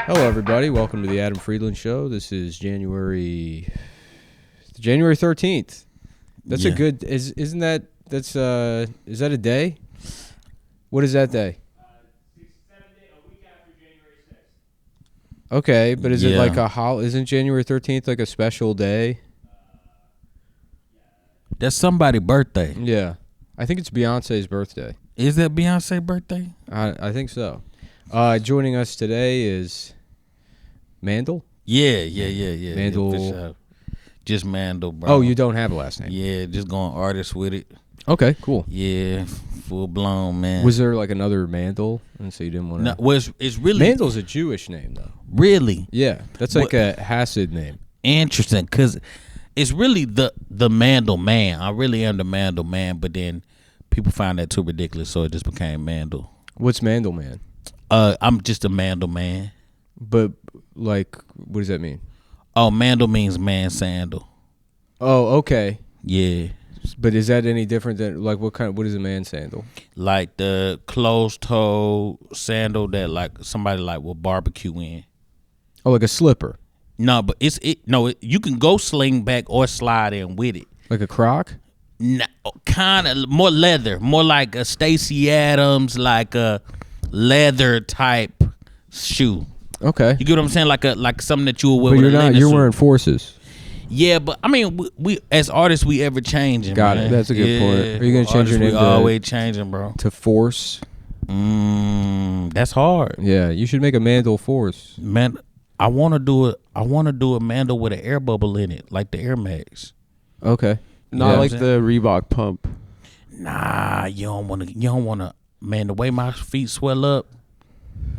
Hello, everybody. Welcome to the Adam Friedland Show. This is January 13th. That's a good. Isn't that? Is that a day? What is that day? 7 days, a week after January 6th. Okay, but is it like a Isn't January 13th like a special day? That's somebody's birthday. Yeah, I think it's Beyonce's birthday. Is that Beyonce's birthday? I think so. Joining us today is Mandal. Yeah. Mandal. For sure. Just Mandal, bro. Oh, you don't have a last name? Yeah, just going artist with it. Okay, cool. Yeah, full blown, man. Was there like another Mandal, and so you didn't want to? No, well, it's really Mandal's a Jewish name, though. Really? Yeah, that's like a Hasid name. Interesting, because it's really the Mandal man. I really am the Mandal man, but then people found that too ridiculous, so it just became Mandal. What's Mandal man? I'm just a Mandal man. But like, what does that mean? Oh, Mandal means man sandal. Oh, okay. Yeah. But is that any different than like what is a man sandal? Like the closed toe sandal that like somebody like will barbecue in. Oh, like a slipper. No, but you can go sling back or slide in with it. Like a Croc? No, kind of more leather, more like a Stacey Adams, like a leather type shoe. Okay. You get what I'm saying? Like something that you would wear. But you're wearing Forces. Yeah, but I mean, we as artists, we ever changing. Got man. it. That's a good point. Are you gonna change your name? We always changing, bro. To Force. That's hard. Yeah, you should make a Mandal Force. Man, I want to do it. I want to do a Mandal with an air bubble in it, like the Air Max. Okay. Not like the Reebok pump. Nah, you don't want to. Man, the way my feet swell up,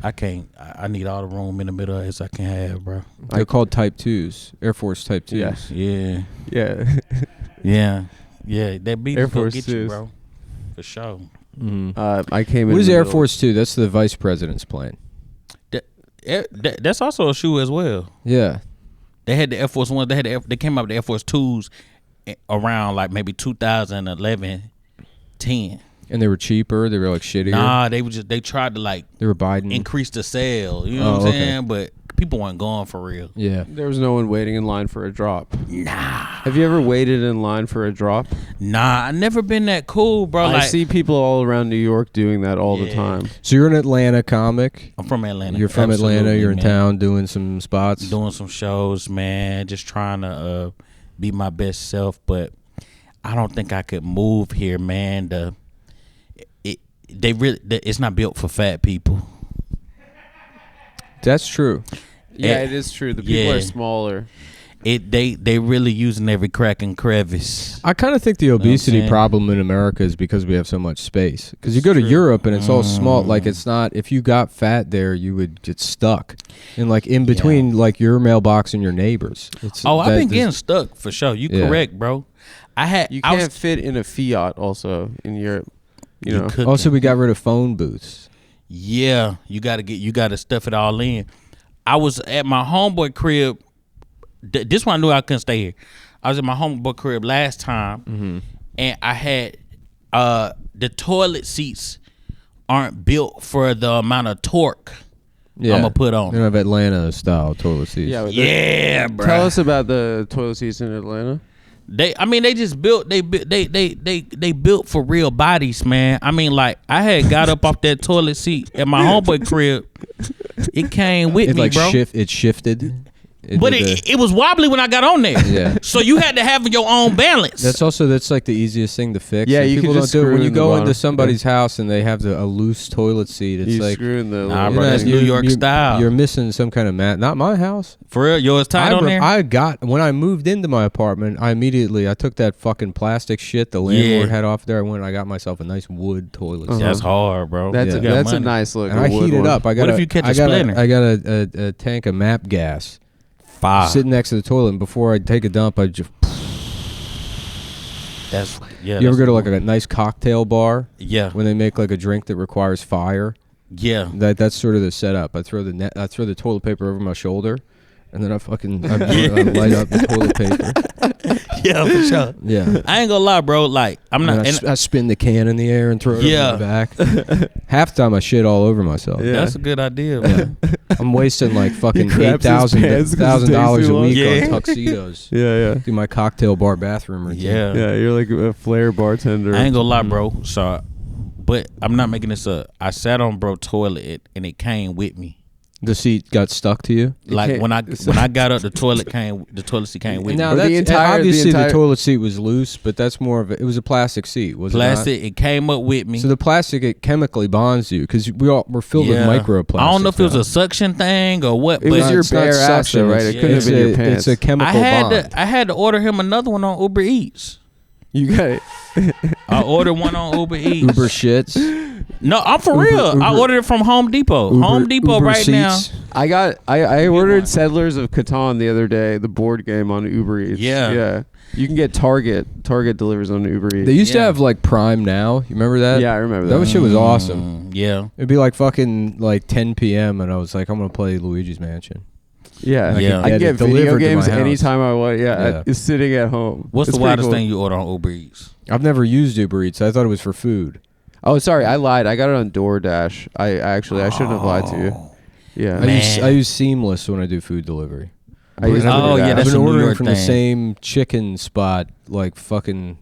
I can't. I need all the room in the middle as I can have, bro. They're called Type 2s. Air Force Type 2s. Yes. Yeah. Yeah. That beat Air is gonna Force get you, 2s. bro. For sure. Mm-hmm. I came in. What is the Air middle. Force 2? That's the vice president's plane. That's also a shoe as well. Yeah. They had the Air Force One. They came up with the Air Force Twos around like maybe 2011, 10. And they were cheaper. They were like shittier. Nah, they tried to like They were Biden. increase the sale. You know what I'm saying? But people weren't going for real. Yeah. There was no one waiting in line for a drop. Nah. Have you ever waited in line for a drop? Nah, I never been that cool, bro. I see people all around New York doing that all the time. So you're an Atlanta comic. I'm from Atlanta. You're from Atlanta. Absolutely, You're in man. town doing some spots. Doing some shows, man. Just trying to be my best self. But I don't think I could move here, man. It's not built for fat people. That's true. Yeah, it is true. The people are smaller. They really using every crack and crevice. I kind of think the obesity problem in America is because we have so much space. Because you go to Europe and it's all small. Like it's not. If you got fat there, you would get stuck, and like in between, like your mailbox and your neighbors. I've been getting stuck for sure. You correct, bro. You can't fit in a Fiat also in Europe. You know. Also, we got rid of phone booths. Yeah, you gotta stuff it all in. I was at my homeboy crib. This one I knew I couldn't stay here. I was at my homeboy crib last time, and I had the toilet seats aren't built for the amount of torque I'm gonna put on. You have Atlanta style toilet seats. Yeah, bro. Tell us about the toilet seats in Atlanta. They just built. They built for real bodies, man. I mean, like I had got up off that toilet seat at my homeboy crib. It came with me, like bro. It shifted. But it was wobbly when I got on there. Yeah. So you had to have your own balance. That's like the easiest thing to fix. Yeah, and you people can don't just do it. screw When in you the go bottom. into somebody's house and they have a loose toilet seat. It's You like screw in the. Nah, little bro, that's thing. New York style. You're missing some kind of mat. Not my house. For real, yours tight on there. When I moved into my apartment, I took that fucking plastic shit the landlord had off there. I got myself a nice wood toilet seat. That's hard, bro. That's You got a money. nice look. And I heat it up. What if you catch a splinter? I got a tank of MAP gas. Fire. Sitting next to the toilet, and before I take a dump, I just. You ever go to like a nice cocktail bar? Yeah. When they make like a drink that requires fire? Yeah. That's sort of the setup. I throw the toilet paper over my shoulder, and then I light up the toilet paper. Yeah, for sure. Yeah. I ain't gonna lie, bro. Like, I'm not. I spin the can in the air and throw it over my back. Half the time I shit all over myself. Yeah. That's a good idea, man. I'm wasting like fucking $8,000 a week Yeah. on tuxedos. Yeah. Do my cocktail bar bathroom routine. Yeah. Yeah, you're like a flair bartender. I ain't gonna lie, bro. So, but I'm not making this up. I sat on bro toilet and it came with me. The seat got stuck to you. Like when I got up, the toilet seat came with Now me. that's obviously the toilet seat was loose, but that's more of it was a plastic seat. Was Plastic. It came up with me. So the plastic it chemically bonds you because we're filled with microplastics. I don't know if it was a suction thing or what. It but was your bare ass, though, right? It couldn't have been your pants. It's a chemical bond. I had to order him another one on Uber Eats. You got it. I ordered one on Uber Eats. Uber shits. No, I'm for real. I ordered it from Home Depot. Home Depot Uber right seats. now. I ordered Settlers of Catan the other day, the board game on Uber Eats. Yeah. You can get Target. Target delivers on Uber Eats. They used to have like Prime Now. You remember that? Yeah, I remember that. That shit was awesome. Yeah. It'd be like fucking like 10 p.m. and I was like, I'm gonna play Luigi's Mansion. Yeah. Yeah. I can get video delivered to games my house. anytime I want. Yeah. Yeah. Sitting at home. What's It's the pretty wildest cool. thing you order on Uber Eats? I've never used Uber Eats. I thought it was for food. Oh, sorry. I lied. I got it on DoorDash. I shouldn't have lied to you. Yeah. I use Seamless when I do food delivery. I use DoorDash. yeah, that's I've been a New ordering York from thing. the same chicken spot like fucking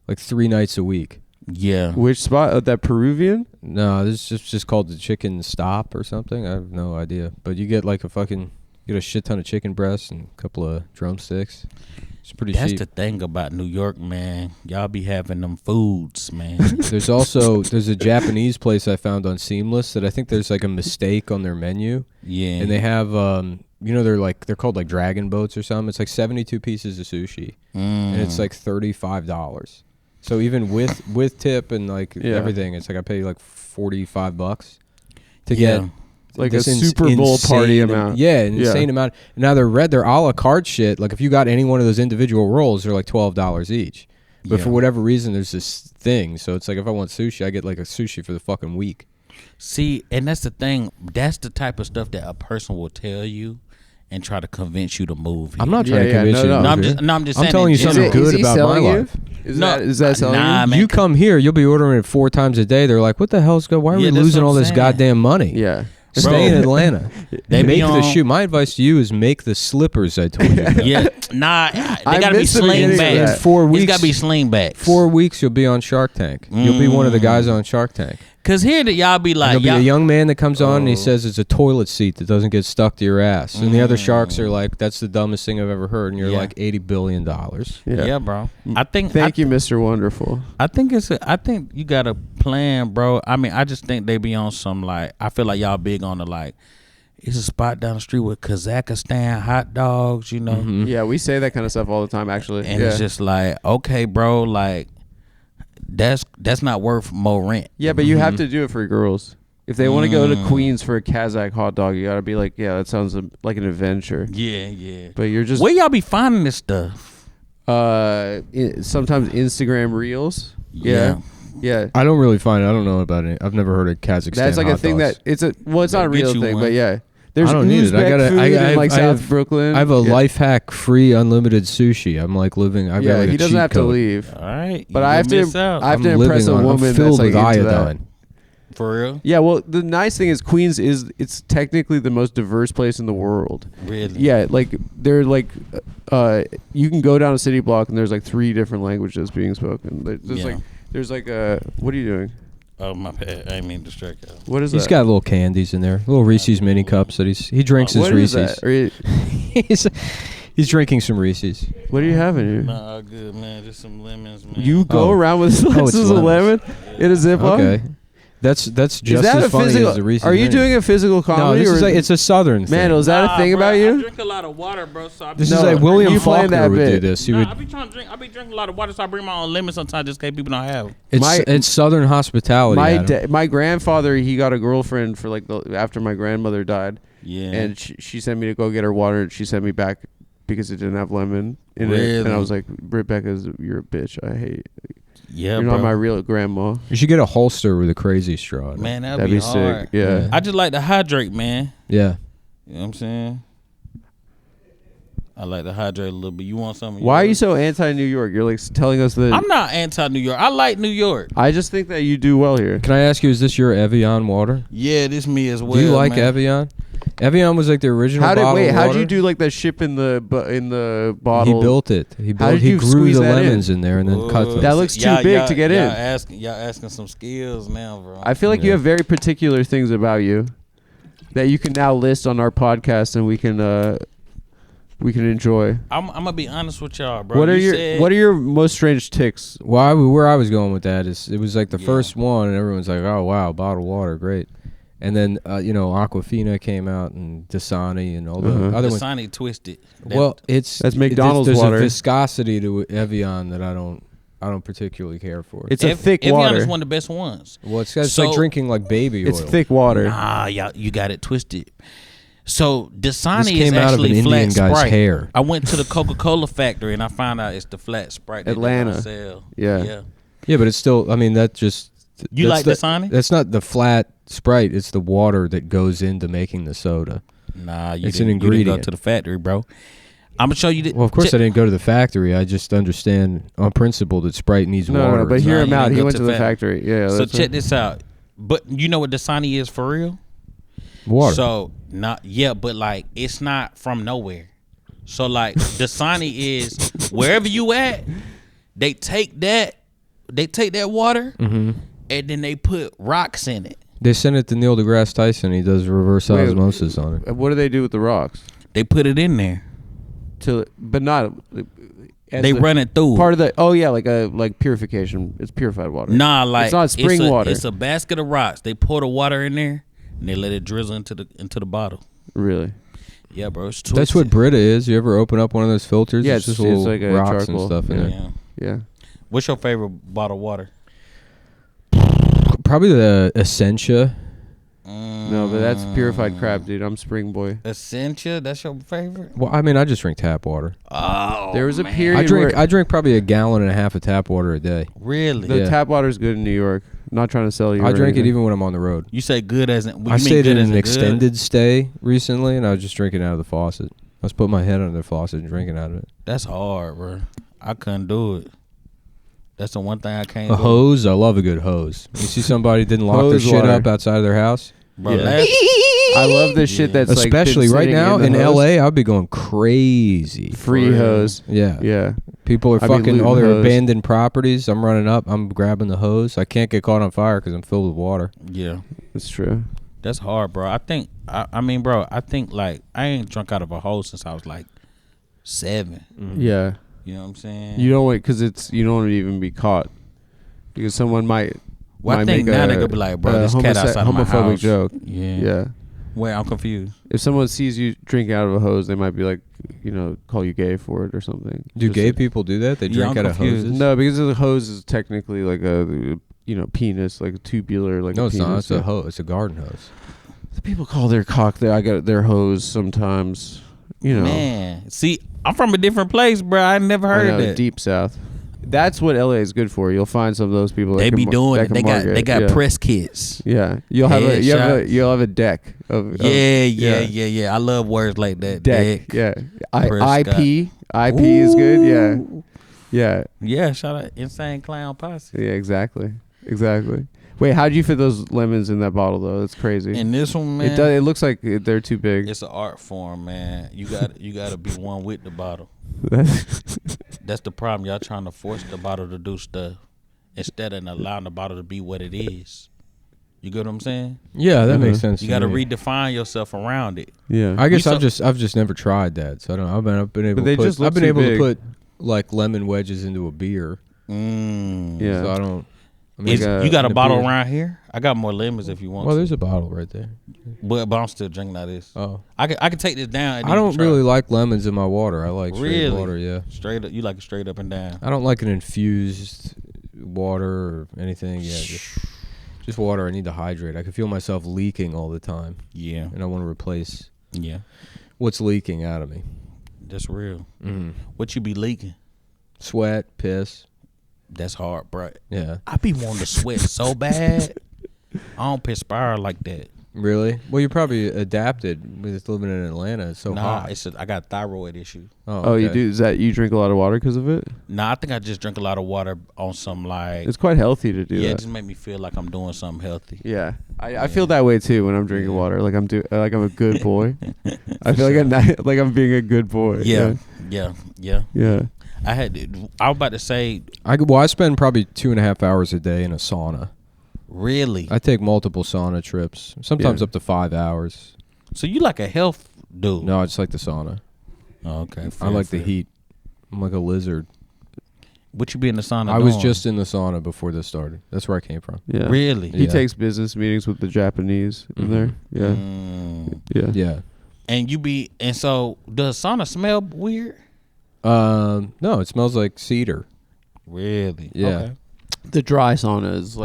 like 3 nights a week. Yeah. Which spot? That Peruvian? No, this is just called the Chicken Stop or something. I have no idea. But you get like you get a shit ton of chicken breasts and a couple of drumsticks. It's pretty That's cheap. the thing about New York, man. Y'all be having them foods, man. There's a Japanese place I found on Seamless that I think there's like a mistake on their menu. Yeah. And they have they're called like dragon boats or something. It's like 72 pieces of sushi. And it's like $35. So even with tip and like everything, it's like I pay like $45 to get Like this a Super Bowl party amount. Yeah, an insane amount. And now they're a la carte shit. Like if you got any one of those individual rolls, they're like $12 each. But for whatever reason, there's this thing. So it's like if I want sushi, I get like a sushi for the fucking week. See, and that's the thing. That's the type of stuff that a person will tell you and try to convince you to move here. I'm not trying to convince you. No, I'm just saying. I'm telling you something good about my life. Is that selling nah, you? man. You come here, you'll be ordering it 4 times a day. They're like, "What the hell's going? Why are we that's losing what all I'm this saying. goddamn money?" Yeah. Stay in Atlanta. They make be the on- shoe. My advice to you is make the slippers I told you about. Yeah, nah, they I gotta be missed the sling beginning of back. that. 4 weeks. It's gotta be sling back. 4 weeks, you'll be on Shark Tank. You'll be one of the guys on Shark Tank. Cause here that y'all be like, There'll be y'all, a young man that comes on and he says it's a toilet seat that doesn't get stuck to your ass. And the other sharks are like, that's the dumbest thing I've ever heard. And you're like, $80 billion. yeah, bro. I think. Thank you, Mr. Wonderful. I think I think you got a plan, bro. I mean, I just think they be on some like. I feel like y'all big on the like. It's a spot down the street with Kazakhstan hot dogs, you know. Mm-hmm. Yeah, we say that kind of stuff all the time, actually. And it's just like, okay, bro, like that's not worth more rent. Yeah, but you have to do it for girls. If they want to go to Queens for a Kazakh hot dog, you gotta be like, yeah, that sounds like an adventure. Yeah. But you're just Where y'all be finding this stuff? sometimes Instagram Reels. Yeah. I don't really find it. I don't know about it. I've never heard of Kazakhstan. That's like a hot thing dogs. it's not a They'll real get you thing, one. but yeah. There's I don't need it. I Uzbek gotta. food in like I South have, Brooklyn. I have a life hack free unlimited sushi. I'm like living. I've got Yeah, like a he doesn't cheat have to code. leave. All right, But you I have gonna to. miss out. I have to I'm impress a living on- woman I'm filled that's like with into that. iodine. For real. Yeah, well, the nice thing is Queens it's technically the most diverse place in the world. Really? Yeah, like they're like, you can go down a city block and there's like 3 different languages being spoken. There's like what are you doing? Oh my bad. I didn't mean to distract you. What is He's that? got little candies in there, little Reese's mini cups that he drinks his What is Reese's. that? Are you, he's drinking some Reese's. what are you having here? Nah, good man. Just some lemons, man. You go Oh. around with it's slices of lemon in a Ziploc? Okay, that's just Is that as a funny physical? as the Reese's. Are you mini. doing a physical No, comedy? this or is like, it's a Southern thing. Mandal, is that a thing bro, about I you? drink a lot of water, bro. So This No, is like William you playing Faulkner that would do bit. this. He I would. be trying to drink. I be drinking a lot of water, so I bring my own lemon sometimes just in case people don't have. It's Southern hospitality. Adam. My grandfather, he got a girlfriend for like after my grandmother died, Yeah. and she sent me to go get her water, and she sent me back because it didn't have lemon in it, and I Really? was like, Rebecca's, you're a bitch. I hate. yeah, You're bro. not my real grandma. You should get a holster with a crazy straw. in it. Man, That'd be hard. sick. Yeah. I just like to hydrate, man. Yeah. You know what I'm saying? I like to hydrate a little bit. You want something? Why are you so anti-New York? You're like telling us that. I'm not anti New York. I like New York. I just think that you do well here. Can I ask you, is this your Evian water? Yeah, this me as well. Do you like man. Evian? Evian was like the original bottle of water. How'd you do like that ship in the bottle? He built it. He did he you grew squeeze the that lemons in there and then cut them. That looks too big to get in. Y'all asking some skills now, bro. I feel like you have very particular things about you that you can now list on our podcast, and we can enjoy. I'm gonna be honest with y'all, bro. What are your most strange ticks? Where I was going with that is it was like the first one and everyone's like, oh wow, bottled water, great. And then Aquafina came out and Dasani and all the other ones. Dasani twisted. That's McDonald's there's water. a viscosity to Evian that I don't particularly care for. It's a thick Evian water. is one of the best ones. Well, it's like drinking like baby oil. It's thick water. Nah, you got it twisted. So Dasani This came is out of actually an flat Indian guy's Sprite. hair. I went to the Coca-Cola factory and I found out it's the flat Sprite that Atlanta. they sell. Yeah. Yeah, but it's still. I mean, that just. You like Dasani? That's not the flat Sprite. It's the water that goes into making the soda. Nah, It's You an didn't ingredient. go to the factory, bro. I'm gonna show you. Well, of course I didn't go to the factory. I just understand on principle that Sprite needs water. No, but hear him you out. didn't He go went to to the the factory. Yeah. So that's check this out. But you know what Dasani is for real? Water. So but like it's not from nowhere. So like Dasani is wherever you at, they take that water and then they put rocks in it. They sent it to Neil deGrasse Tyson. He does reverse osmosis on it. What do they do with the rocks? They put it in there. But not. They run it through. Part of the. Oh yeah, like purification. It's purified water. Nah, like it's not spring water. It's a basket of rocks. They pour the water in there and they let it drizzle into the bottle. Really? Yeah, bro. It's twisted. That's what Brita is. You ever open up one of those filters? Yeah, it's just it's little like a rocks charcoal. and stuff in there. Yeah. Yeah. What's your favorite bottle of water? Probably the Essentia. No, but that's purified crap, dude. I'm spring boy. Essentia, that's your favorite? Well, I mean, I just drink tap water. Oh, There was a man. period. I drink probably 1.5 gallons of tap water a day. Really? The Yeah. tap water's good in New York. Not trying to sell you. I or drink it anything. even when I'm on the road. You say good as in? I stayed in an extended stay recently, and I was just drinking out of the faucet. I was putting my head under the faucet and drinking out of it. That's hard, bro. I couldn't do it. That's the one thing I can't A do. hose, I love a good hose. You see somebody didn't lock their Hose shit water. up outside of their house? Bro, Yeah. last, I love this shit that's like Especially been right sitting now the in hose. LA, I'd be going crazy. Free hose. Yeah. Yeah. People are I'd be fucking all looting their hose. abandoned properties. I'm running up. I'm grabbing the hose. I can't get caught on fire because I'm filled with water. yeah, That's true. that's hard, bro. I think, I mean, bro, I think like I ain't drunk out of a hose since I was like 7. Yeah. You know what I'm saying? You don't want because you don't want to even be caught because someone might. Well, I might think make now a- they gonna be like, bro, a this cat outside of my homophobic house. joke. Yeah. Yeah. Wait, I'm confused. If someone sees you drinking out of a hose, they might be like, call you gay for it or something. Do Just gay like- people do that? They Yeah, drink I'm out of confused. hoses? No, because the hose is technically like a penis, like a tubular, like No, a it's penis. not. It's a hose. It's a garden hose. People call their cock I got their hose sometimes. Man, see, I'm from a different place, bro. I never I heard know, of that. deep south. That's what LA is good for. You'll find some of those people. They that be can, doing that it. can They got market. they got yeah. press kits. Yeah, you'll have Headshots. you'll have a deck of Yeah. I love words like that. deck. Yeah, Prescott. IP is good. Yeah. Yeah, shout out Insane Clown Posse. Yeah, exactly. Wait, how'd you fit those lemons in that bottle though? That's crazy. And this one, man, It looks like they're too big. it's an art form, man. You got to be one with the bottle. That's the problem. Y'all trying to force the bottle to do stuff instead of allowing the bottle to be what it is. You get what I'm saying? Yeah, that makes sense. You to got to me. redefine yourself around it. Yeah. I guess You I've just never tried that, so I don't. I've been able. But they to just put, look I've been too able big. to put like lemon wedges into a beer. Yeah. So I don't. I mean, You got a in a bottle beer. around here? I got more lemons if you want. well, to. there's a bottle right there. But I'm still drinking out of this. Oh, I can take this down. And I you don't can try really it. like lemons in my water. I like straight Really? water. Yeah, Straight up. You like it straight up and down. I don't like an infused water or anything. Yeah, just water. I need to hydrate. I can feel myself leaking all the time, Yeah. and I want to replace Yeah. what's leaking out of me. That's real. Mm-hmm. What you be leaking? Sweat, piss. That's hard, bro. Yeah, I be wanting to sweat so bad. I don't perspire like that. Really? Well, you probably adapted with living in Atlanta. It's so hot. I got a thyroid issue. Oh, you do? Is that you drink a lot of water because of it? Nah, I think I just drink a lot of water on some like. It's quite healthy to do Yeah, it that. just make me feel like I'm doing something healthy. Yeah, I feel that way too when I'm drinking water. Like I'm a good boy. I feel like I'm being a good boy. Yeah. I was about to say. I spend probably 2.5 hours a day in a sauna. Really? I take multiple sauna trips, sometimes up to 5 hours. So you like a health dude? No, I just like the sauna. Oh, okay. I like the heat. I'm like a lizard. What you be in the sauna? I was just in the sauna before this started. That's where I came from. Yeah. Really? He takes business meetings with the Japanese in there. Yeah. Yeah. And so does sauna smell weird? No, it smells like cedar. Really? Yeah. Okay. The dry sauna is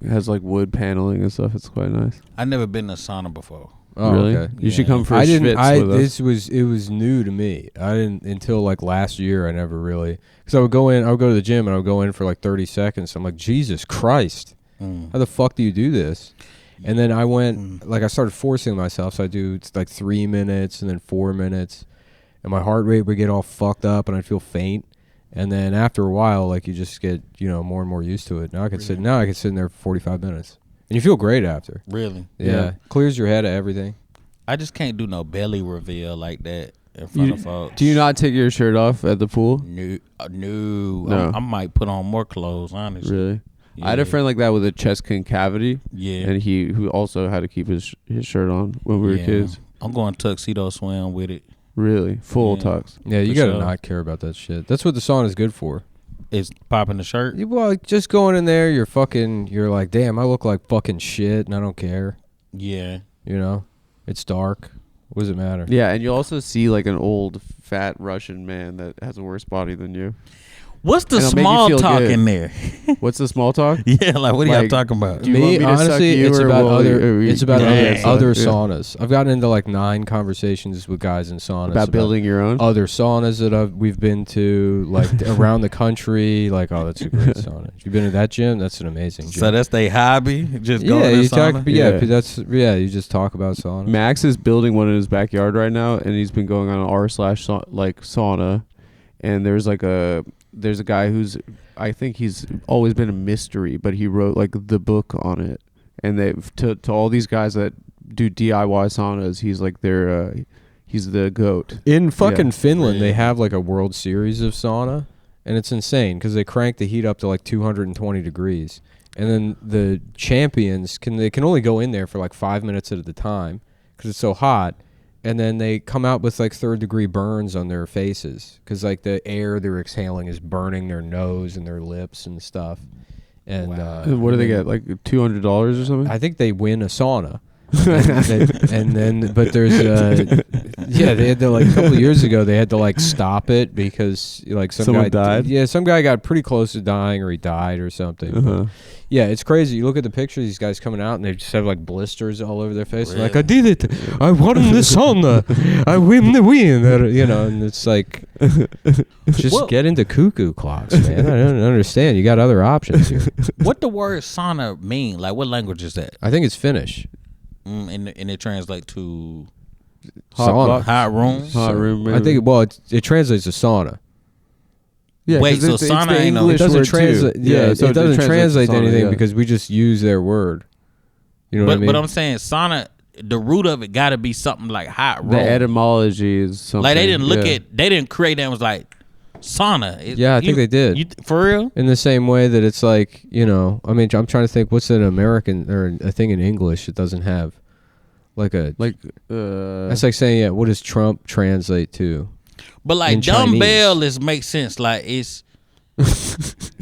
has like wood paneling and stuff. It's quite nice. I've never been in a sauna before. Oh, really? okay. You should come for a I didn't. schwitz with us. It was new to me. I didn't until like last year. I never really because I would go to the gym and I would go in for like 30 seconds. I'm like, Jesus Christ, how the fuck do you do this? And then I went I started forcing myself. So I do like 3 minutes and then 4 minutes, and my heart rate would get all fucked up and I'd feel faint. And then after a while, like you just get more and more used to it. Now I can sit in there for 45 minutes, and you feel great after. Really? Yeah. Clears your head of everything. I just can't do no belly reveal like that in front of folks. Do you not take your shirt off at the pool? No. I might put on more clothes, honestly. Really? Yeah. I had a friend like that with a chest concavity. Yeah. And who also had to keep his shirt on when we were kids. I'm going tuxedo swim with it. Really? Full tux. Yeah, you gotta not care about that shit. That's what the sauna is good for. It's popping the shirt. Well, just going in there, you're like, damn, I look like fucking shit, and I don't care. Yeah. It's dark. What does it matter? Yeah, and you also see like an old fat Russian man that has a worse body than you. What's the And it'll make you small feel talk good. in there? What's the small talk? Yeah, like what are y'all Like, talking about? do you want me to suck honestly, you it's or about will other. you- It's about Yeah. other Yeah. saunas. I've gotten into like 9 conversations with guys in saunas About building your own? other saunas that we've been to, like around the country. Like, oh, that's a great sauna. You've been to that gym? That's an amazing gym. So that's their hobby? Just going yeah, to you sauna? talk. You just talk about sauna. Max is building one in his backyard right now, and he's been going on an r/sauna, and there's a guy who's, I think he's always been a mystery, but he wrote like the book on it, and they to all these guys that do DIY saunas, he's like he's the goat. In fucking Yeah. Finland, Really? they have like a World Series of sauna, and it's insane because they crank the heat up to like 220 degrees, and then the champions can only go in there for like 5 minutes at a time because it's so hot, and then they come out with like 3rd-degree burns on their faces because like the air they're exhaling is burning their nose and their lips and stuff. And What do they get? Like $200 or something? I think they win a sauna. and then but there's they had to like a couple of years ago they had to like stop it because like Someone guy died? Yeah, some guy got pretty close to dying or he died or something. Uh-huh. Yeah, it's crazy. You look at the picture of these guys coming out and they just have like blisters all over their face. Really? Like, I did it. I won the sauna. I win the win. And it's like just get into cuckoo clocks, man. I don't understand. You got other options here. What the word sauna mean? Like what language is that? I think it's Finnish. And it translates to Sauna. hot room. Hot room. I think it translates to sauna. Yeah, Wait, 'cause so it's sauna the ain't no- It English doesn't word too. translate. Yeah, so it doesn't translate to sauna, anything yeah. because we just use their word. You know what I mean? But I'm saying sauna, the root of it got to be something like hot room. The etymology is something. Like they didn't look yeah. at, they didn't create that and was like sauna. Yeah, I think they did. For real? In the same way that it's like, I mean, I'm trying to think what's an American or a thing in English it doesn't have. That's like saying, what does Trump translate to? But like in dumbbell Chinese. makes sense. Like it's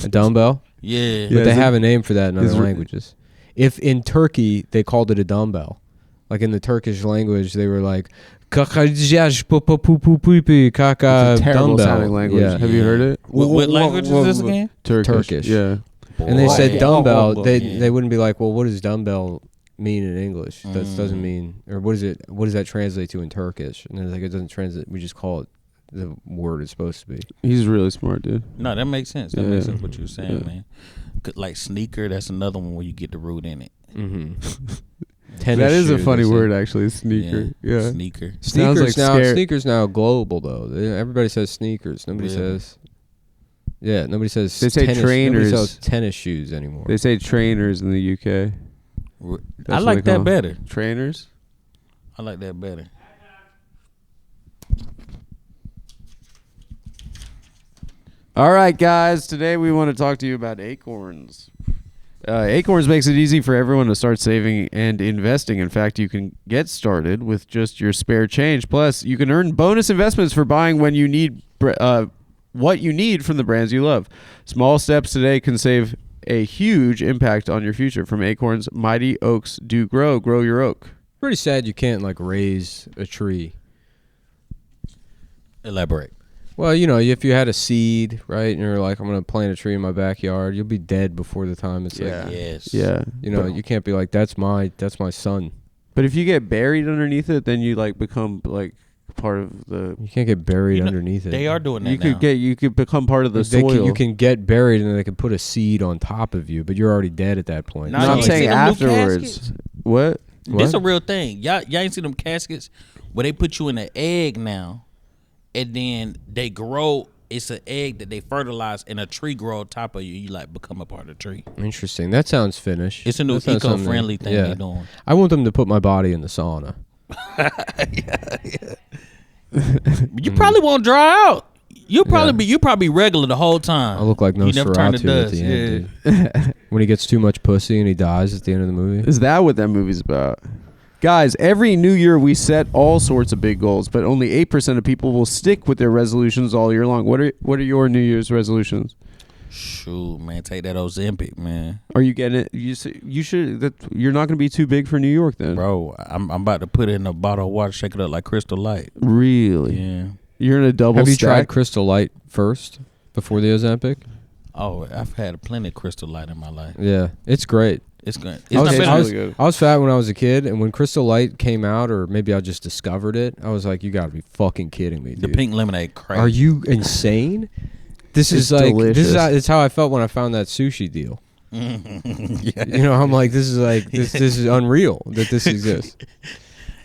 A dumbbell? yeah. But they is have a name for that in is other it- languages. If in Turkey they called it a dumbbell, like in the Turkish language, they were like, It's a terrible dumbbell. sounding language. Yeah. Have you heard it? What language is this again? Turkish. Yeah. And they said Boy. dumbbell. Yeah. They wouldn't be like, well, what does dumbbell mean in English? That Mm. doesn't mean, or what does that translate to in Turkish? And they're like, it doesn't translate. We just call it the word it's supposed to be. He's really smart, dude. No, that makes sense. That Yeah. makes sense what you're saying, Yeah. man. Like sneaker, that's another one where you get the root in it. Mm-hmm. tennis That is a shoe, funny they say. word, actually. Sneaker. Yeah. Sneaker. Sounds like Sneakers now global though. Everybody says sneakers. Nobody Really? says. Yeah, nobody says. They say tennis, trainers. Nobody sells tennis shoes anymore. They say trainers in the UK. I That's what like they call that better. Trainers. I like that better. All right, guys. Today we want to talk to you about Acorns. Acorns makes it easy for everyone to start saving and investing. In fact, you can get started with just your spare change. Plus, you can earn bonus investments for buying when you need what you need from the brands you love. Small steps today can save a huge impact on your future. From Acorns, mighty oaks do grow. Grow your oak. Pretty sad you can't like raise a tree. Elaborate. Well, you know, if you had a seed, right, and you're like, I'm gonna plant a tree in my backyard, you'll be dead before the time it's Yeah. like, Yes. Yeah. you know, you can't be like, that's my son. But if you get buried underneath it, then you like become like part of the. You can't get buried You know, underneath it. They are doing that You could become part of the They soil. can, you can get buried and then they can put a seed on top of you, but you're already dead at that point. Nah, No, you I'm ain't saying seen them new afterwards. caskets? What? It's a real thing. Y'all ain't see them caskets where they put you in an egg now, and then they grow. It's an egg that they fertilize, and a tree grow on top of you. You like become a part of the tree. Interesting. That sounds Finnish. It's a new That sounds something- eco-friendly thing yeah. they're doing. I want them to put my body in the sauna. You probably won't dry out. You probably regular the whole time. I look like You never turn to Nosferatu at dust. the end, dude. When he gets too much pussy and he dies at the end of the movie. Is that what that movie's about? Guys, every new year we set all sorts of big goals, but only 8% of people will stick with their resolutions all year long. What are your New Year's resolutions? Shoot, man, take that Ozempic, man. Are you getting it? You should. You're not going to be too big for New York then. Bro, I'm about to put it in a bottle of water, shake it up like Crystal Light. Really? Yeah. You're in a double Have you stack? tried Crystal Light first before the Ozempic? Oh, I've had plenty of Crystal Light in my life. Yeah, it's great. It's good. It's I was, not better. I, was, really good. I was fat when I was a kid, and when Crystal Light came out, or maybe I just discovered it, I was like, "You got to be fucking kidding me, The dude! pink lemonade crazy. Are you insane? This It's is like delicious. it's how I felt when I found that sushi deal. Yeah. You know, I'm like, this is unreal that this exists.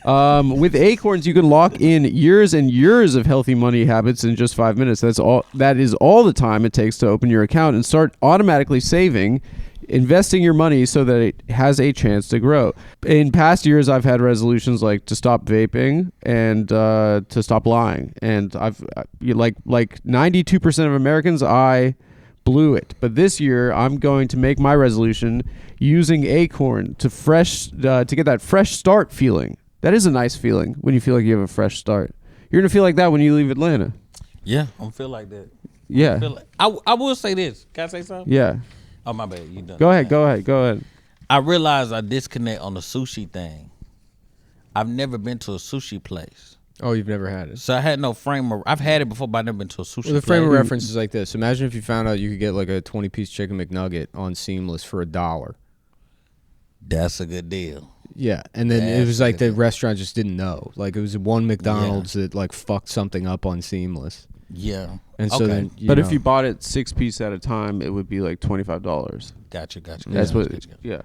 With Acorns, you can lock in years and years of healthy money habits in just 5 minutes. That is all the time it takes to open your account and start automatically saving, investing your money so that it has a chance to grow. In past years, I've had resolutions like to stop vaping and to stop lying. And I've like 92% of Americans, I blew it. But this year, I'm going to make my resolution using Acorn to get that fresh start feeling. That is a nice feeling when you feel like you have a fresh start. You're going to feel like that when you leave Atlanta. Yeah, I'm feel like that. Yeah. I will say this. Can I say something? Yeah. Oh, my bad. You done. Go ahead. I realized I disconnect on the sushi thing. I've never been to a sushi place. Oh, you've never had it. So I had no frame of... I've had it before, but I've never been to a sushi Well, the place. frame of reference is like this. Imagine if you found out you could get like a 20-piece chicken McNugget on Seamless for $1. That's a good deal. Yeah, and then it That's was like the good. restaurant just didn't know. Like it was one McDonald's that like fucked something up on Seamless, Yeah. and so Okay. then. But know, if you bought it 6 piece at a time, it would be like $25. Gotcha. That's yeah.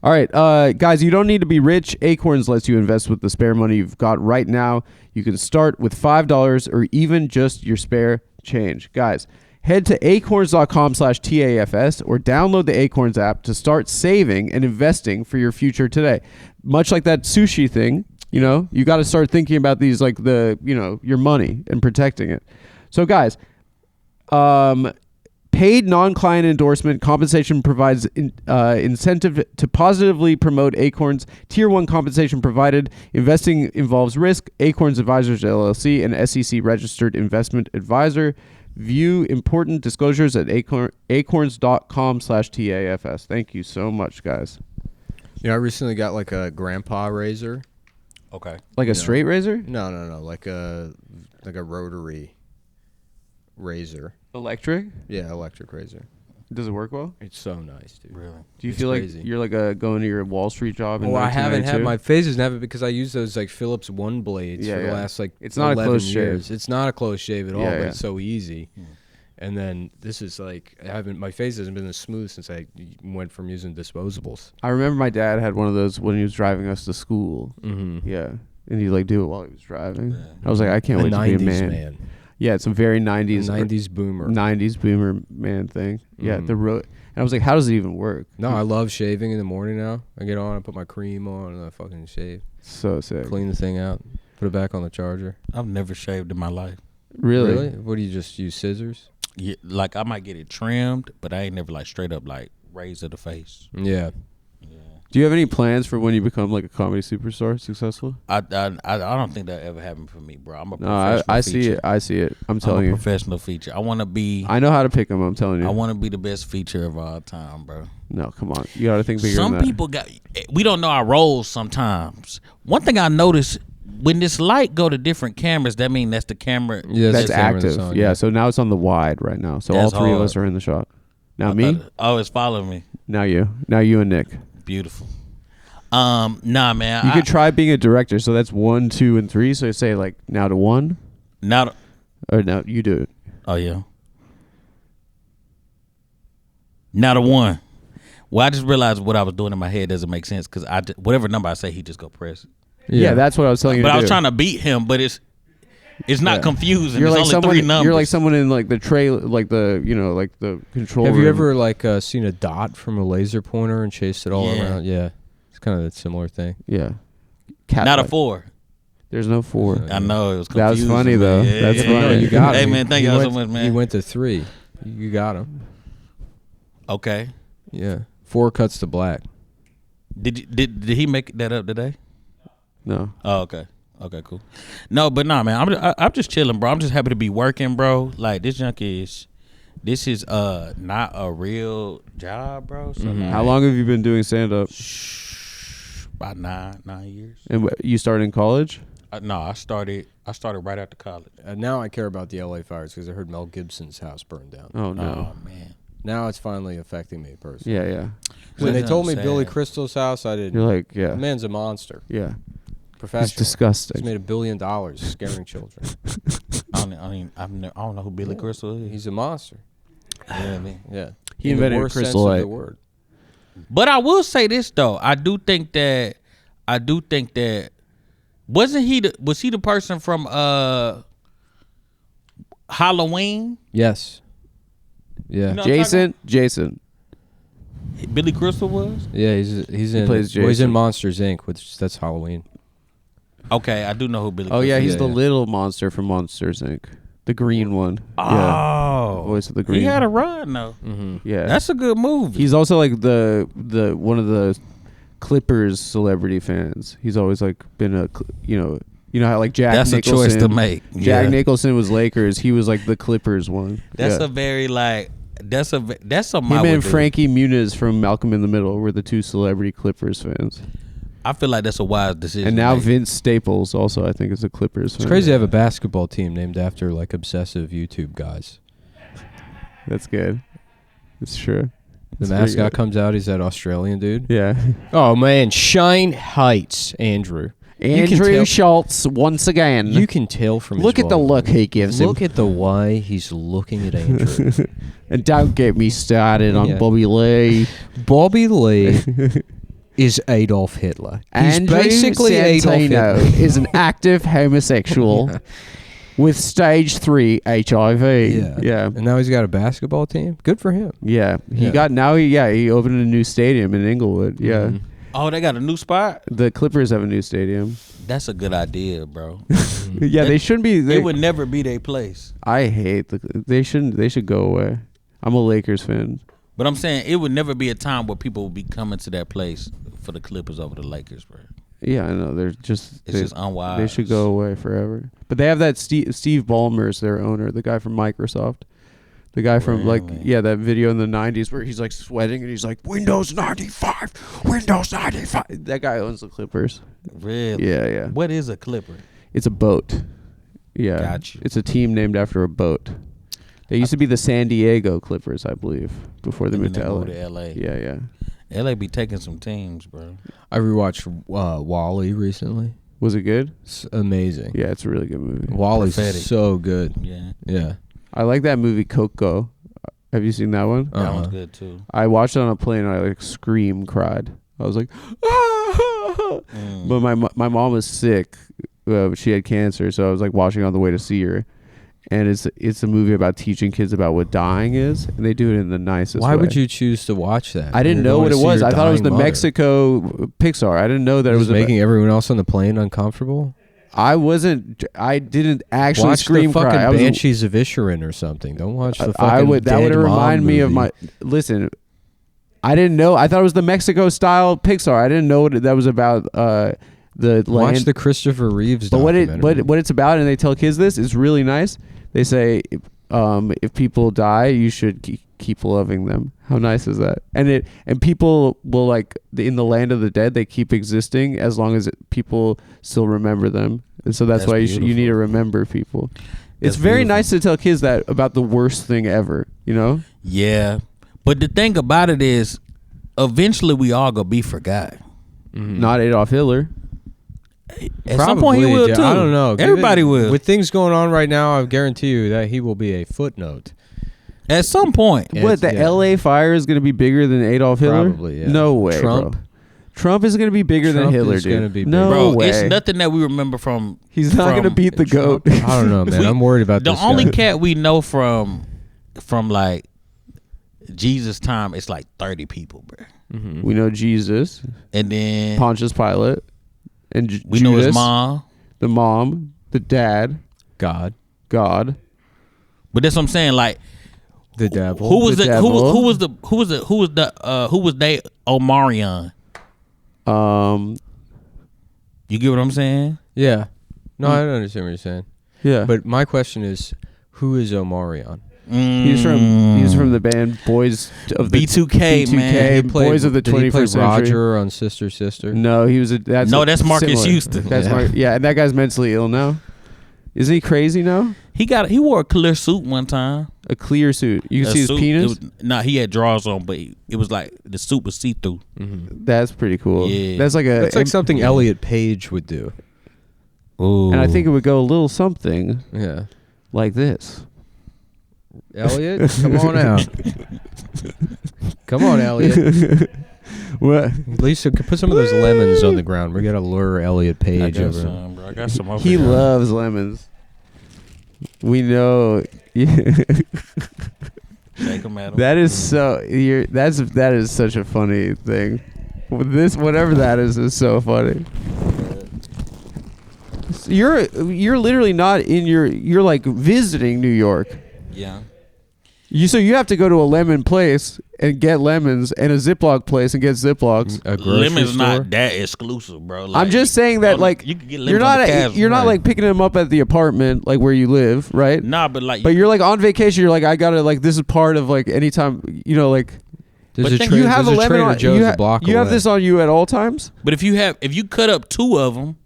All right, guys, you don't need to be rich. Acorns lets you invest with the spare money you've got right now. You can start with $5 or even just your spare change. Guys, head to acorns.com/TAFS or download the Acorns app to start saving and investing for your future today. Much like that sushi thing, you got to start thinking about these like your money and protecting it. So guys, paid non-client endorsement compensation provides incentive to positively promote Acorns. Tier 1 compensation provided. Investing involves risk. Acorns Advisors LLC, an SEC registered investment advisor. View important disclosures at acorns.com/TAFS. Thank you so much, guys. I recently got like a grandpa razor. Okay. Like a straight razor? No, like a rotary razor. Electric? Yeah, electric razor. Does it work well? It's so nice, dude. Really? Do you It's feel crazy. like you're like going to your Wall Street job in Well, I haven't had 1992? my phases have it because I use those like Phillips One blades Yeah, for the yeah. last like It's not a 11 close shave. years. It's not a close shave at all, Yeah, but yeah. it's so easy. And then this is like my face hasn't been this smooth since I went from using disposables. I remember my dad had one of those when he was driving us to school. Mm-hmm. Yeah, and he'd like do it while he was driving. Yeah. I was like, I can't wait to be a 90s man. Yeah, it's a very 90s 90s boomer. 90s boomer man thing. Yeah, the road. And I was like, how does it even work? No, I love shaving in the morning now. I get on, I put my cream on, and I fucking shave. So sick. Clean the thing out, put it back on the charger. I've never shaved in my life. Really? What do you just use, scissors? Yeah, like I might get it trimmed, but I ain't never like straight up like razor the face. Yeah. Do you have any plans for when you become like a comedy superstar, successful? I don't think that ever happened for me, bro. I'm a No, professional I see feature. it. I see it. I'm I'm telling a you. professional feature. I want to be. I know how to pick them. I'm telling you. I want to be the best feature of all time, bro. No, come on. You got to think bigger Some than that. people we don't know our roles sometimes. One thing I noticed, when this light go to different cameras, that means that's the camera. Yeah, That's the camera active. on, Yeah, so now it's on the wide right now. So That's all three of hard. us are in the shot. Now I me, thought- Oh, it's following me. now you. Now you and Nick. Beautiful. Nah, man. You could try being a director. So that's 1, 2, and 3. So say like now to 1, Now, or now you do it. oh yeah. Now the one. Well, I just realized what I was doing in my head doesn't make sense because whatever number I say, he just go press it. Yeah, that's what I was telling you. But to I was do. trying to beat him, but it's not confusing. You're There's like only someone. 3 numbers. You're like someone in like the trail, like the like the control. Have you room. ever seen a dot from a laser pointer and chased it all Yeah. around? Yeah, it's kind of a similar thing. Yeah. Cat not a fight. 4. There's no 4. I know it was That was confusing. funny, man. though. Yeah, That's yeah, funny. No, yeah. you got Hey him. man, thank He y'all went- so much, man. He went to 3. You got him. Okay. Yeah, 4 cuts to black. Did he make that up today? No. Oh, okay. Okay, cool. No, but nah, man. I'm just chilling, bro. I'm just happy to be working, bro. Like this this is not a real job, bro. So like, How long have you been doing stand up? About 9 years. And you started in college? No, I started right after college. Now I care about the LA fires because I heard Mel Gibson's house burned down. Oh no. Oh man. Now it's finally affecting me personally. Yeah, yeah. When they That's told me sad. Billy Crystal's house, I didn't. You're like, yeah. The man's a monster. Yeah. Professional. It's disgusting. He's made $1 billion scaring children. I don't know who Billy Crystal is. He's a monster. Yeah, man. Yeah. He In the invented worst sense Crystal of Light. the word. But I will say this though. I do think that was he the person from Halloween? Yes. Yeah. You know- Jason. Billy Crystal was? Yeah, he's in. plays Well, he's Jason. in Monsters Inc., which that's Halloween. Okay, I do know who Billy Oh Crystal yeah, is. he's Yeah, the yeah. little monster from Monsters Inc. The green one. Yeah. Oh. Voice of the green. He had a run though. Mm-hmm. Yeah. That's a good movie. He's also like the one of the Clippers celebrity fans. He's always like been you know how like Jack That's Nicholson. a choice to make. Jack Yeah. Nicholson was Lakers. He was like the Clippers one. That's Yeah. a very like that's something I Him would and do. Frankie Muniz from Malcolm in the Middle were the 2 celebrity Clippers fans. I feel like that's a wise decision. And now to make. Vince Staples also I think is a Clippers fan. It's crazy to have a basketball team named after like obsessive YouTube guys. That's good. It's true. The It's pretty mascot good. comes out. He's that Australian dude. Yeah. Oh man, Shine Heights, Andrew. You can Andrew tell- Schultz once again. You can tell from Look his at the voice. look he gives him. Look at the way he's looking at Andrew. And don't get me started on Yeah. Bobby Lee. Bobby Lee is Adolf Hitler. He's Andrew basically Adolf Santino Hitler. is an active homosexual with stage 3 HIV. Yeah. Yeah. And now he's got a basketball team. Good for him. Yeah. He Yeah. got he opened a new stadium in Inglewood. Yeah. Mhm. Oh, they got a new spot? The Clippers have a new stadium. That's a good idea, bro. Yeah, they shouldn't be It would never be their place. I hate they should go away. I'm a Lakers fan. But I'm saying it would never be a time where people would be coming to that place for the Clippers over the Lakers, bro. Yeah, I know. They're just It's just unwise. They should go away forever. But they have that Steve Ballmer's their owner, the guy from Microsoft. The guy from Really? that video in the 90s where he's like sweating and he's like Windows 95, Windows 95. That guy owns the Clippers. Really? Yeah, yeah. What is a Clipper? It's a boat. Yeah. Got you. It's a team named after a boat. They used to be the San Diego Clippers, I believe, before they And moved then to they LA. moved to LA. Yeah, yeah. LA be taking some teams, bro. I rewatched Wall-E recently. Was it good? It's amazing. Yeah, it's a really good movie. Wall-E's Prophetic. so good. Yeah. Yeah. I like that movie Coco. Have you seen that one? That one's good too. I watched it on a plane and I like cried. I was like, but my mom was sick. She had cancer, so I was like watching on the way to see her. And it's a movie about teaching kids about what dying is, and they do it in the nicest way. Why would you choose to watch that? I didn't know what it was. I thought it was the Mexico Pixar. I didn't know that it was making everyone else on the plane uncomfortable. I didn't actually watch scream the fucking cry. Banshees of Inisherin or something. Don't watch the fucking that would dead remind mom me of movie. listen. I didn't know. I thought it was the Mexico style Pixar. I didn't know what that was about. The watch land. the Christopher Reeves But documentary. what it's about, and they tell kids this is really nice. They say, if people die, you should keep loving them. How nice is that? And people will like in the land of the dead, they keep existing as long as people still remember them. And so that's why you need to remember people. It's very nice to tell kids that about the worst thing ever. You know? Yeah, but the thing about it is, eventually we all gonna be forgot. Mm-hmm. Not Adolf Hitler. At some point he will too. I don't know. Everybody will. With things going on right now, I guarantee you that he will be a footnote. At some point. What, the LA fire is going to be bigger than Adolf Hitler? Probably, yeah. No way, Trump. bro. Trump is going to be bigger than Hitler, is dude. gonna be no Bro, way. it's nothing that we remember from. He's not going to beat the goat. I don't know, man. I'm worried about the this only guy. cat we know from like Jesus' time. It's like 30 people, bro. Mm-hmm. We know Jesus, And then Pontius Pilate, and we Judas, know his mom. the mom, the dad, God, God. But that's what I'm saying. Like, the devil. who was The the devil. who was they Omarion? You get what I'm saying? Yeah. No, I don't understand what you're saying. Yeah, But my question is, who is Omarion? he's from the band Boys of the B2K, man. He played- Boys of the did he play 21st century. Roger on Sister Sister? No, he was that's Marcus similar. Houston. That's Yeah. and that guy's mentally ill now. Isn't he crazy now? He wore a clear suit one time. A clear suit. You can see his penis. He had drawers on, but it was like the suit was see through. Mm-hmm. That's pretty cool. Yeah. That's like That's like something Elliot Page would do. Ooh. and I think it would go a little something Yeah. like this. Elliot, come on out. Come on, Elliot. What? At least put some of those lemons on the ground. We gotta lure Elliot I Page got over. some, bro. I got some over He here. loves lemons. We know. Shake 'em at 'em. That is so. That is such a funny thing. Whatever that is so funny. You're literally not in you're like visiting New York. Yeah. So you have to go to a lemon place and get lemons, and a Ziploc place and get Ziplocs. A grocery Lemon's store. not that exclusive, bro. Like, I'm just saying that like you can get you're lemons on the not Casbah, you're not right? like picking them up at the apartment like where you live, right? Nah, but like But you're like on vacation. You're like, I gotta like this is part of like anytime like There's But a think tra- you have a there's lemon Trader on Joe's you, a block you have away. this on you at all times. But if you cut up 2 of them,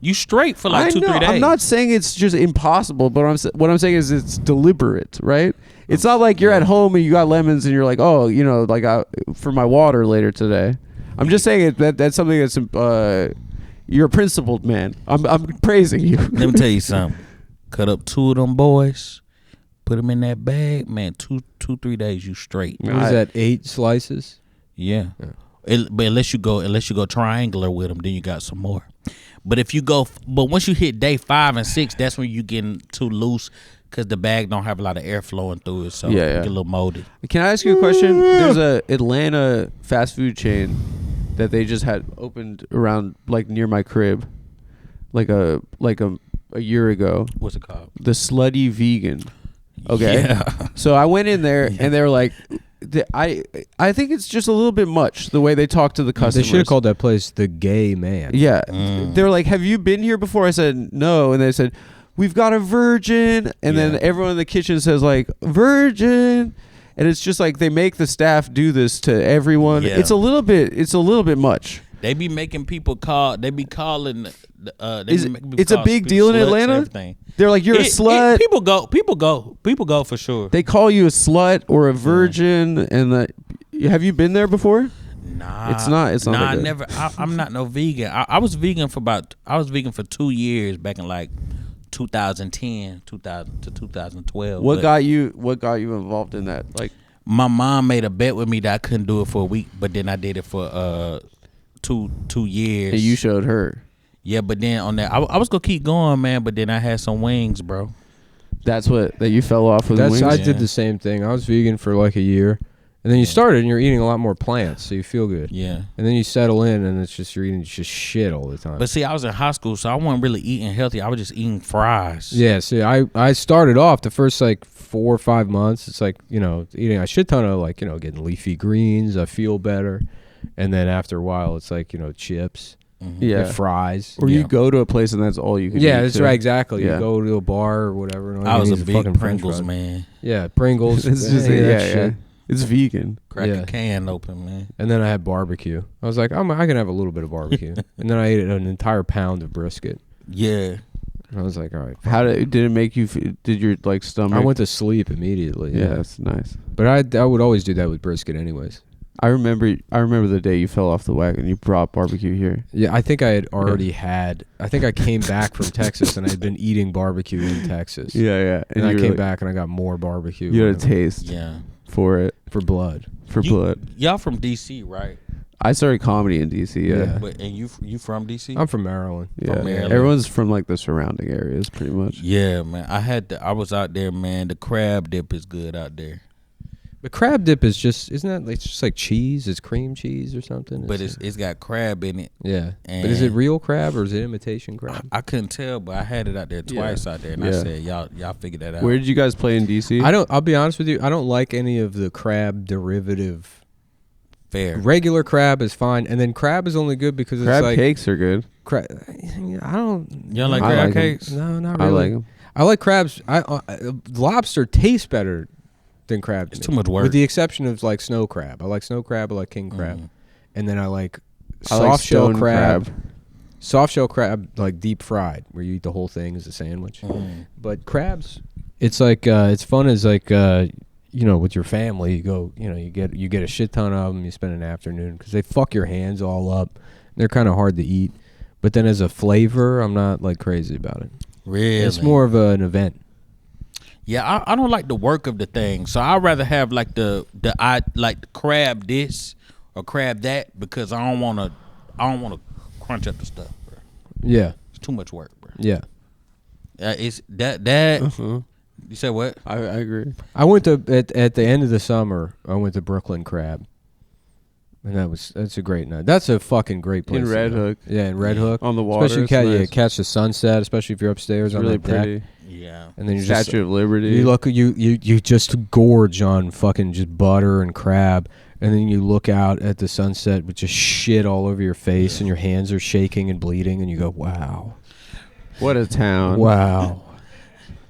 you straight for like I 2-3 know. days. I'm not saying it's just impossible, but what I'm saying is it's deliberate, right? It's not like you're at home and you got lemons and you're like, oh, like for my water later today. I'm just saying that's something that's you're a principled man. I'm praising you. Let me tell you something. Cut up 2 of them boys, put them in that bag, man. 2-3 days, you straight. What was that? 8 slices? Yeah. But unless you go triangular with them, then you got some more. But once you hit day 5 and 6, that's when you getting too loose because the bag don't have a lot of air flowing through it, so you get a little moldy. Can I ask you a question? There's a Atlanta fast food chain that they just had opened around like near my crib, like a year ago. What's it called? The Slutty Vegan. Okay. Yeah. So I went in there and they were like, I think it's just a little bit much the way they talk to the They customers. should have called that place the Gay Man. Yeah. They were like, have you been here before? I said, no. And they said, we've got a virgin. And then everyone in the kitchen says like, virgin. And it's just like they make the staff do this to everyone. Yeah. It's a little bit much. They be making people call. They be calling. It's a big deal in Atlanta? Everything. They're like, you're a slut. People go for sure. They call you a slut or a virgin. And have you been there before? Nah, It's not Nah, that I good. never. I'm not no vegan. I was vegan for 2 years back in like 2010 2000 to 2012. What But got you involved in that? Like, my mom made a bet with me that I couldn't do it for a week, but then I did it for 2 years. and you showed her. Yeah, but then on that, I was gonna keep going, man. But then I had some wings, bro. That you fell off with the wings? I did the same thing. I was vegan for like a year. And then you started and you're eating a lot more plants, so you feel good. Yeah. And then you settle in and it's just you're eating just shit all the time. But see, I was in high school, so I wasn't really eating healthy. I was just eating fries. Yeah, see, I started off the first like 4 or 5 months. It's like, eating a shit ton of like, getting leafy greens. I feel better. And then after a while, it's like, chips. Mm-hmm. Yeah. Fries. Or you go to a place and that's all you can eat. Yeah, that's too. right, exactly. Yeah. You go to a bar or whatever. And all I you was need a is big fucking French Pringles fries. man. Yeah, Pringles. It's just any of that yeah. shit. It's vegan. Crack Yeah. a can open, man. And then I had barbecue. I was like, I can have a little bit of barbecue. And then I ate an entire pound of brisket. Yeah. And I was like, all right. How did it make you? Did your like stomach? I went to sleep immediately. Yeah, that's nice. But I would always do that with brisket anyways. I remember the day you fell off the wagon. You brought barbecue here. Yeah, I think I had already had. I think I came back from Texas and I had been eating barbecue in Texas. Yeah. And I you were came like- back and I got more barbecue. You had a taste Yeah. for it, for blood. for blood. Y'all from DC, right? I started comedy in DC. Yeah. Yeah. But and you from DC? I'm from Maryland. Yeah. From Maryland. Everyone's from like the surrounding areas, pretty much. Yeah, man. I was out there, man. The crab dip is good out there. But crab dip is just it's just like cheese. It's cream cheese or something. But it's got crab in it. yeah. And But is it real crab or is it imitation crab? I couldn't tell, but I had it out there twice out there, and I Yeah. said, y'all figure that out. Where did you guys play in DC? I'll be honest with you. I don't like any of the crab derivative. Fair. Regular crab is fine, and then crab is only good because Crab it's like cakes are good. I don't. You don't like I crab like 'em. cakes? No, not I really. like them. I like crabs. Lobster tastes better than crab. It's to too me, much work. with the exception of like snow crab. I like snow crab. I like king crab, and then I like I like soft shell stone crab. Soft shell crab, like deep fried, where you eat the whole thing as a sandwich. But crabs, it's like it's fun as like with your family. You go, you get a shit ton of them. You spend an afternoon because they fuck your hands all up. They're kind of hard to eat, but then as a flavor, I'm not like crazy about it. Really? It's more of an event. Yeah, I don't like the work of the thing, so I'd rather have like the crab this or crab that because I don't want to crunch up the stuff, bro. Yeah, It's too much work, bro. yeah. It's that. Uh-huh. You said what? I agree. I went to at the end of the summer. I went to Brooklyn Crab, and that's a great night. That's a fucking great place In to Red go. Hook. Yeah, in Red Hook On the water. especially it's nice. catch the sunset, especially if you're upstairs It's on really the deck. pretty. Yeah. And then you Statue of Liberty. you just gorge on fucking just butter and crab, and then you look out at the sunset with just shit all over your face, and your hands are shaking and bleeding, and you go, wow, What a town. wow.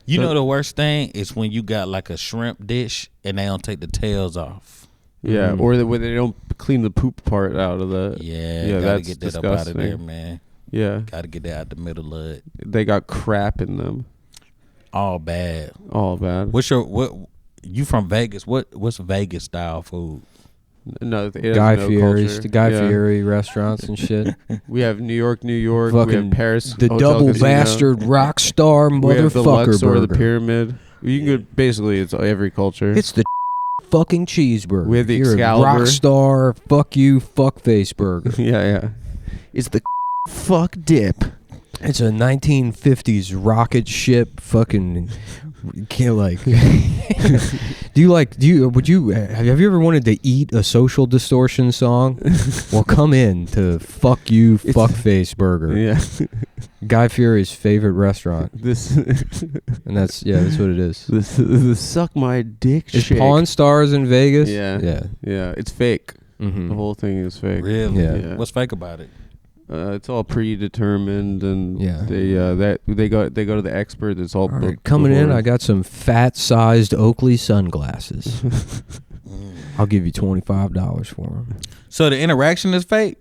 You So- know the worst thing is when you got like a shrimp dish and they don't take the tails off. Yeah, Mhm. or when they don't clean the poop part out of the. Yeah, Yeah, gotta that's get that up out of disgusting. there, man. Yeah, Gotta get that out the middle of it. they got crap in them. All bad. All bad. What you from Vegas? What's Vegas style food? No, it has Guy no Fieri's, culture. the Guy Yeah. Fieri restaurants and shit. We have New York. We have Fucking Paris. The Hotel double Casino. bastard rock star We have the motherfucker Luxor, burger. the Pyramid. You can go. Basically, it's every culture. It's the fucking cheeseburger. We have the You're Excalibur. a rock star, fuck you, fuck face burger. yeah. It's the fuck dip. It's a 1950s rocket ship fucking can't like would you have you ever wanted to eat a Social Distortion song? Well, come in to fuck you fuckface burger. Yeah. Guy Fieri's favorite restaurant. This. And that's what it is. The suck my dick Is shake. Pawn Stars in Vegas? Yeah. Yeah. Yeah. It's fake. Mm-hmm. The whole thing is fake. Really? Yeah. What's fake about it? It's all predetermined, and Yeah. they go to the expert. It's all, All right, booked coming in, before. I got some fat-sized Oakley sunglasses. I'll give you $25 for them. So the interaction is fake.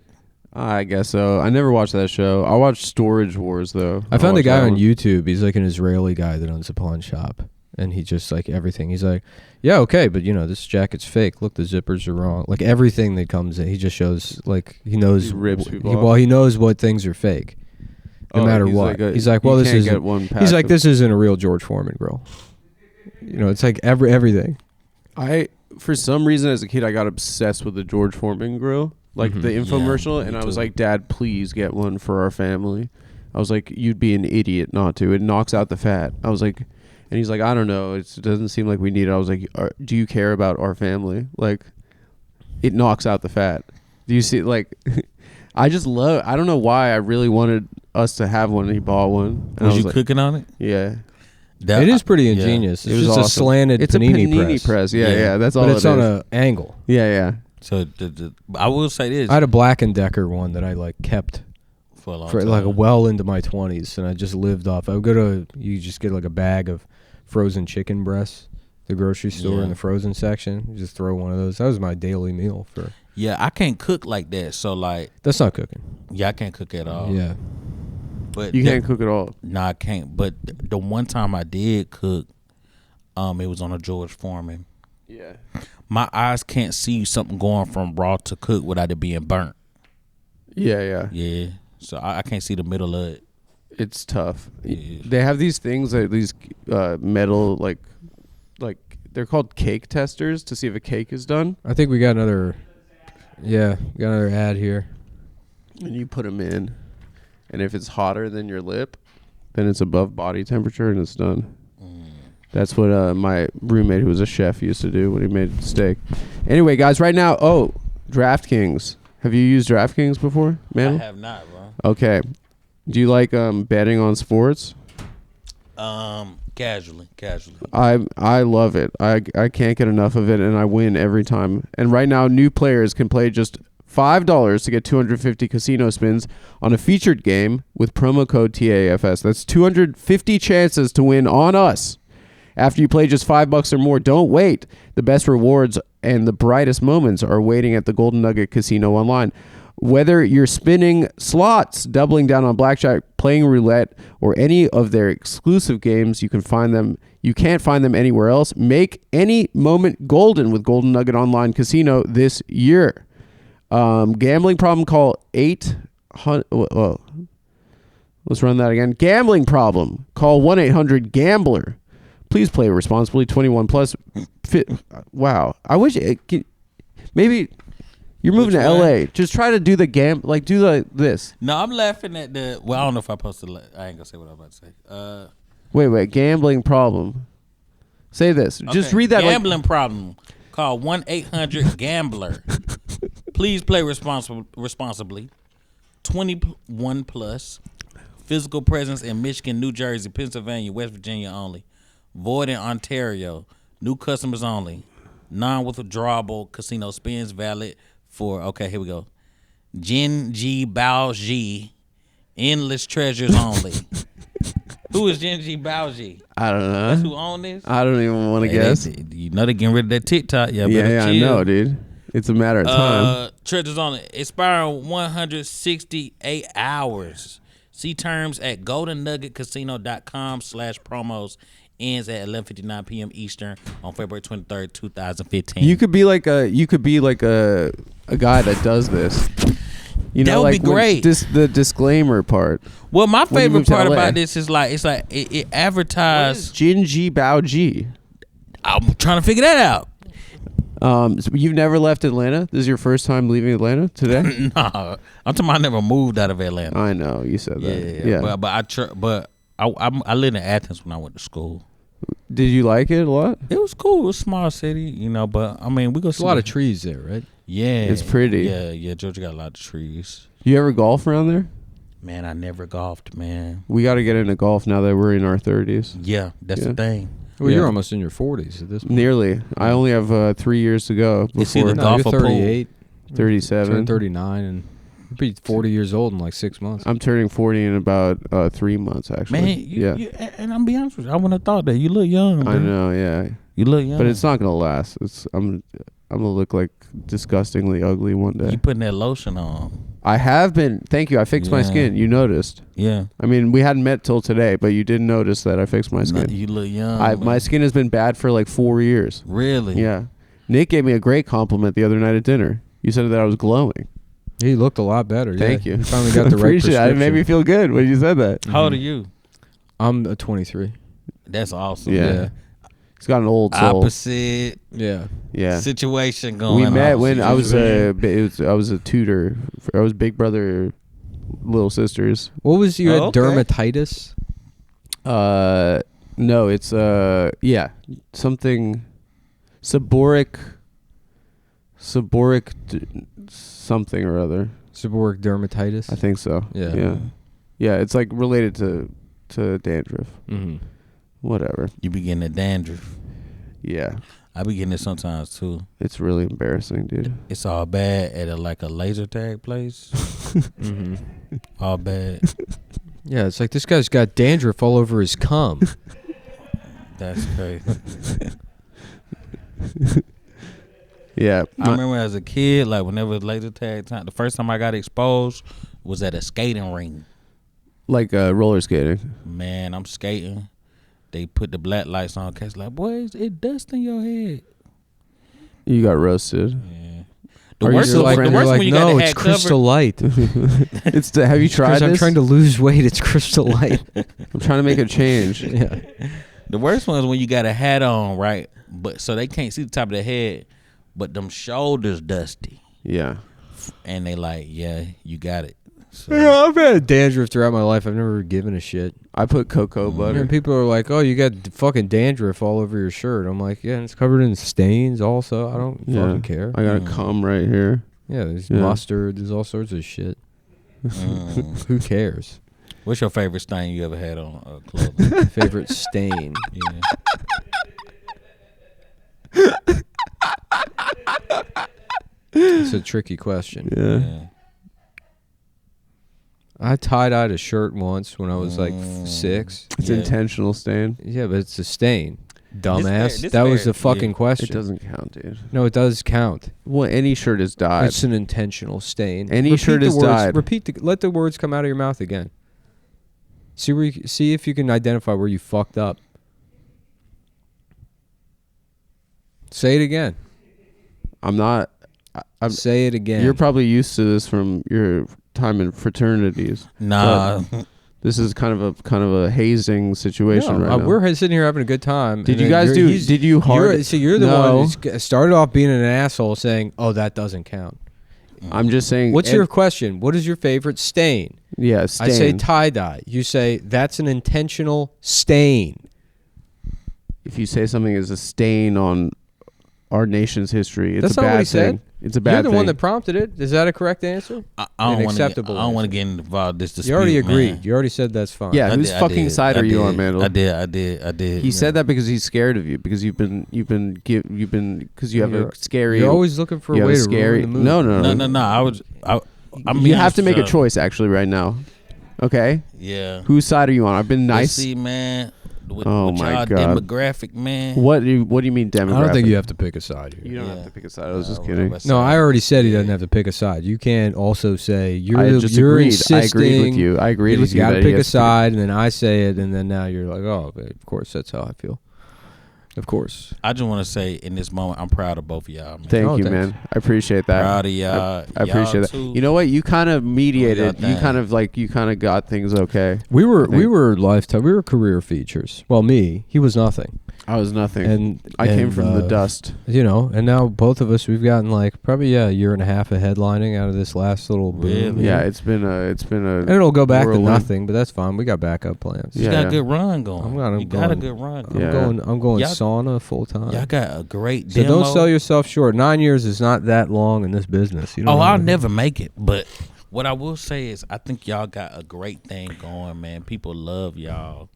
I guess so. I never watched that show. I watched Storage Wars though. I found a watched guy that on one. YouTube. He's like an Israeli guy that owns a pawn shop, and he just like everything. He's like, yeah, okay, but this jacket's fake. Look, the zippers are wrong. Like everything that comes in, he just shows like he knows. He rips people Well, off. he knows what things are fake, no matter he's what. like He's like, well, you this can't isn't. get one He's past like, him. this isn't a real George Foreman grill. You know, it's like everything. For some reason as a kid I got obsessed with the George Foreman grill, like the infomercial, and I was like, Dad, please get one for our family. I was like, you'd be an idiot not to. It knocks out the fat. I was like, and he's like, I don't know. It doesn't seem like we need it. I was like, do you care about our family? Like, it knocks out the fat. Do you see? Like, I don't know why I really wanted us to have one. And he bought one. And Was I you like, cooking on it? Yeah. It is pretty ingenious. It It's was just a awesome. slanted It's panini, a panini press. Yeah. That's all but it it's on is. an angle. Yeah. So I will say this I had a Black & Decker one that I like kept for a long for time. like well into my 20s, and I just lived off. I would go to, you just get like a bag of frozen chicken breasts, the grocery store in the frozen section. You just throw one of those. That was my daily meal for. Yeah, I can't cook like that. So like, That's not cooking. yeah, I can't cook at all. Yeah. But You can't cook at all. No, I can't. But the one time I did cook, it was on a George Foreman. Yeah. My eyes can't see something going from raw to cook without it being burnt. Yeah. Yeah. So I can't see the middle of it. It's tough. Yeah. They have these things, like these metal, like they're called cake testers to see if a cake is done. I think we got another. Yeah, we got another ad here. And you put them in, and if it's hotter than your lip, then it's above body temperature and it's done. That's what my roommate, who was a chef, used to do when he made steak. Anyway, guys, right now, DraftKings. Have you used DraftKings before, man? I have not, bro. Okay. Do you like betting on sports? Casually. I love it. I can't get enough of it, and I win every time. And right now, new players can play just $5 to get 250 casino spins on a featured game with promo code TAFS. That's 250 chances to win on us. After you play just $5 or more, don't wait. The best rewards and the brightest moments are waiting at the Golden Nugget Casino Online. Whether you're spinning slots, doubling down on blackjack, playing roulette, or any of their exclusive games, you can't find them anywhere else. Make any moment golden with Golden Nugget Online Casino this year. Gambling problem, call 800. Let's run that again. Gambling problem, call 1-800-GAMBLER. Please play responsibly. 21 plus. Wow. I wish maybe you're moving to LA. Just try to do the this. No, I'm laughing at the. Well, I don't know if I posted. I ain't gonna say what I'm about to say. Wait. Gambling problem. Say this. Okay. Just read that. Gambling problem. Call 1-800-GAMBLER. Please play responsibly. 21 plus. Physical presence in Michigan, New Jersey, Pennsylvania, West Virginia only. Void in Ontario. New customers only. Non-withdrawable casino spins valid for, okay, here we go. Jin Ji Bao Ji. Endless treasures only. Who is Jin Ji Bao Ji? I don't know. That's who own this? I don't even want to guess. You know they're getting rid of that TikTok. Yeah, I know, dude. It's a matter of time. Treasures only. Expiring 168 hours. See terms at goldennuggetcasino.com/promos. Ends at 11:59 p.m. Eastern on February 23rd, 2015. You could be like a guy that does this. You know, that would like be great. The disclaimer part. Well, my favorite part LA. about this is it advertised. Jin Ji Bao Ji. I'm trying to figure that out. So you've never left Atlanta? This is your first time leaving Atlanta today? No, I'm talking about I never moved out of Atlanta. I know you said that. Yeah. But I lived in Athens when I went to school. Did you like it a lot? It was cool. It was a small city, you know. But I mean, we go see a lot of trees there, right? Yeah, it's pretty. Yeah. Georgia got a lot of trees. You ever golf around there? Man, I never golfed, man. We got to get into golf now that we're in our 30s. Yeah, that's the thing. Well, you're almost in your 40s at this point. Nearly. I only have 3 years to go before either golf you're or 38, 37. Turn 39, and you'll be 40 years old in like 6 months. I'm turning 40 in about 3 months, actually. Man, you, and I'm be honest with you, I wouldn't have thought that. You look young. I know, yeah. You look young. But it's not going to last. I'm going to look like disgustingly ugly one day. You putting that lotion on. I have been. Thank you. I fixed my skin. You noticed. Yeah. I mean, we hadn't met till today, but you did notice that I fixed my skin. You look young. My skin has been bad for like 4 years. Really? Yeah. Nick gave me a great compliment the other night at dinner. You said that I was glowing. He looked a lot better. Thank yeah. you. He finally got the right Appreciate it. prescription. It made me feel good when you said that. How old are you? I'm a 23. That's awesome. Yeah. He's got an old soul. Opposite Yeah. Yeah. situation going on. We met when I was Opposite. I was a tutor. I was big brother, little sisters. What was you had okay. dermatitis? No, it's something seborrheic something or other. Seborrheic dermatitis. I think so. Yeah. Yeah. It's like related to dandruff. Mm-hmm. Whatever. You be getting the dandruff. Yeah. I be getting it sometimes too. It's really embarrassing, dude. It's all bad at a laser tag place. Mm-hmm. All bad. Yeah, it's like this guy's got dandruff all over his cum. That's crazy. Yeah. I remember as a kid, like whenever it was laser tag time, the first time I got exposed was at a skating ring. Like roller skating. Man, I'm skating. They put the black lights on. Cats like, boy, it dust in your head. You got roasted. Yeah. Are you worst still one- friends? the worst like, one you no, got it's hat crystal covered. light. Have you tried Because I'm this? trying to lose weight. It's crystal light. I'm trying to make a change. Yeah. The worst one is when you got a hat on, right? But so they can't see the top of the head, but them shoulders dusty, Yeah. and they like, yeah, you got it. So, Yeah, I've had dandruff throughout my life. I've never given a shit. I put cocoa butter. And people are like, "Oh, you got fucking dandruff all over your shirt." I'm like, "Yeah, and it's covered in stains. Also, I don't fucking care." I got a cum right here. Yeah, there's Yeah. mustard. There's all sorts of shit. Who cares? what's your favorite stain you ever had on clothing? Favorite stain? Yeah. It's a tricky question. Yeah. Yeah. I tie-dyed a shirt once when I was like 6. It's Yeah. intentional stain. Yeah, but it's a stain. Dumbass. this That was fair, the fucking yeah. question. It doesn't count, dude. No, it does count. Well, any shirt is dyed. It's an intentional stain. Any shirt the is words, dyed. Let the words come out of your mouth again. See if you can identify where you fucked up. Say it again. I'm not. I'm. Say it again. You're probably used to this from your time in fraternities. Nah. This is kind of a hazing situation right now. We're sitting here having a good time. Did and you then guys you're- do? Did you hard? You're the No. one who started off being an asshole, saying, "Oh, that doesn't count." I'm just saying. What's your question? What is your favorite stain? Yeah, stain. I say tie dye. You say that's an intentional stain. If you say something is a stain on our nation's history, it's That's a not bad what he thing. said. It's a bad You're the thing. one that prompted it. Is that a correct answer? I don't want acceptable to answer. get involved in this dispute. You already agreed. Man. You already said that's fine. Yeah, I whose did, fucking side I are you did, on, Mandal? I did. He said that because he's scared of you, because you've been because you have You're- a scary. You're always looking for you a have way a to scary. ruin the mood. No. I'm You have to make a choice actually right now. Okay, Yeah. whose side are you on? I've been Let's nice. see, man. With, Oh, with my y'all God. demographic, man. What do you mean demographic? I don't think you have to pick a side here. You don't Yeah. have to pick a side. I was just what kidding. about No, I side? already said he Yeah. doesn't have to pick a side. You can't also say you're I just you're agreed. I insisting agreed with you. I agreed that with he's you. got to that he pick a has to side, and then I say it, and then now you're like, oh, of course, that's how I feel. Of course. I just want to say in this moment, I'm proud of both of y'all, man. Thank Oh, you, thanks. man. I appreciate that. Proud of y'all. I appreciate Y'all that. too. You know what? You kind of mediated. y'all You kind of got things okay. We were think. lifetime. We were career features. Well, me, he was nothing, I was nothing. and I came and, from the dust. You know, and now both of us, we've gotten like probably a year and a half of headlining out of this last little boom. Really? Yeah, it's been And it'll go back whirlwind. to nothing, but that's fine. We got backup plans. You Yeah, got yeah. a good run going. I'm you got a going- good run I'm going. Yeah. I'm going Y'all- sauna full time. Y'all got a great So demo. don't sell yourself short. 9 years is not that long in this business. You know Oh, what I I'll mean? never make it. But what I will say is, I think y'all got a great thing going, man. People love y'all.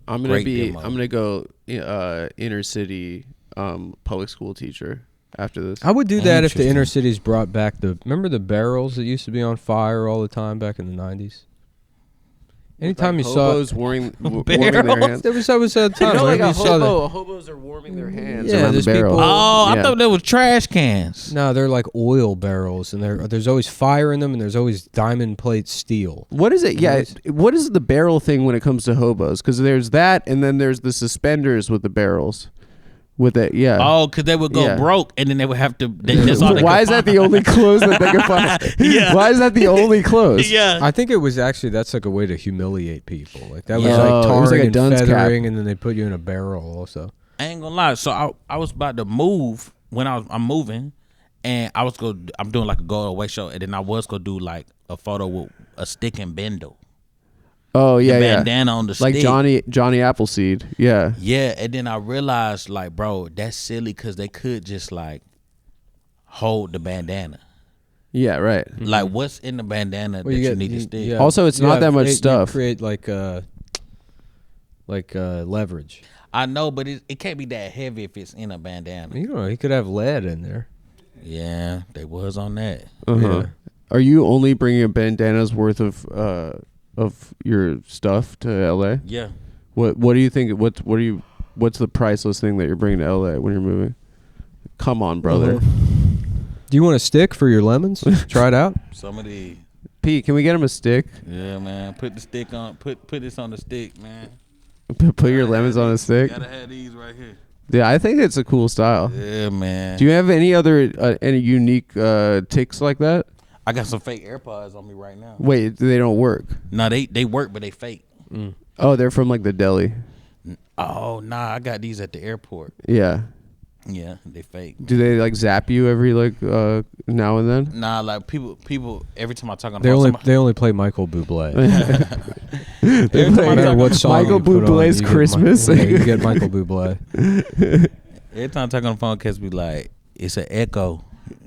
I'm gonna Great be. demo. I'm gonna go inner city public school teacher after this. I would do that if the Interesting. inner cities brought back remember the barrels that used to be on fire all the time back in the 90s? Anytime you saw hobos warming their hands. there was a time You know, like whenever a you saw that. hobos are warming their hands Yeah, around the there's barrel. people- Oh, I Yeah. thought that was trash cans. No, they're like oil barrels, and there's always fire in them, and there's always diamond plate steel. What is it? Yeah, Nice. what is the barrel thing when it comes to hobos? Because there's that, and then there's the suspenders with the barrels. with it. Yeah. Oh, because they would go Yeah. broke, and then they would have to. That's all they Why could is that find. the only clothes that they can find? Yeah. Why is that the only clothes? Yeah. I think it was actually that's like a way to humiliate people. Like that was Yeah. like Oh, it tarring was like a and dunce cap. feathering, and then they put you in a barrel also. I ain't gonna lie. So I was about to move when I'm moving, and I'm doing like a go away show, and then I was gonna do like a photo with a stick and bendo. Oh yeah, The yeah. bandana on the Like stick. Johnny Appleseed. Yeah. Yeah, and then I realized, like, bro, that's silly because they could just like hold the bandana. Yeah. Right. Like, what's in the bandana Well, that you need to stick? yeah, Also, it's you not that much you stuff. create like leverage. I know, but it can't be that heavy if it's in a bandana. You know, he could have lead in there. Yeah, they was on that. Uh-huh. Are you only bringing a bandana's worth of your stuff to LA? Yeah. What do you think? What's the priceless thing that you're bringing to LA when you're moving? Come on, brother. Do you want a stick for your lemons? Try it out. Some of the Pete, can we get him a stick? Yeah, man. Put the stick on. Put this on the stick, man. Put your lemons on a stick. Gotta have these right here. Yeah, I think it's a cool style. Yeah, man. Do you have any other any unique ticks like that? I got some fake AirPods on me right now. Wait, they don't work. No, they work, but they fake. Oh, they're from like the deli. Oh, nah, I got these at the airport. Yeah. Yeah, they fake. Do they like zap you every like now and then? Nah, like people every time I talk on the They phone, they only play Michael Bublé. every time No I matter talk, what song Michael you put on, Bublé's you get Christmas. you get Michael Bublé. every time I talk on the phone, cats be like, it's an echo.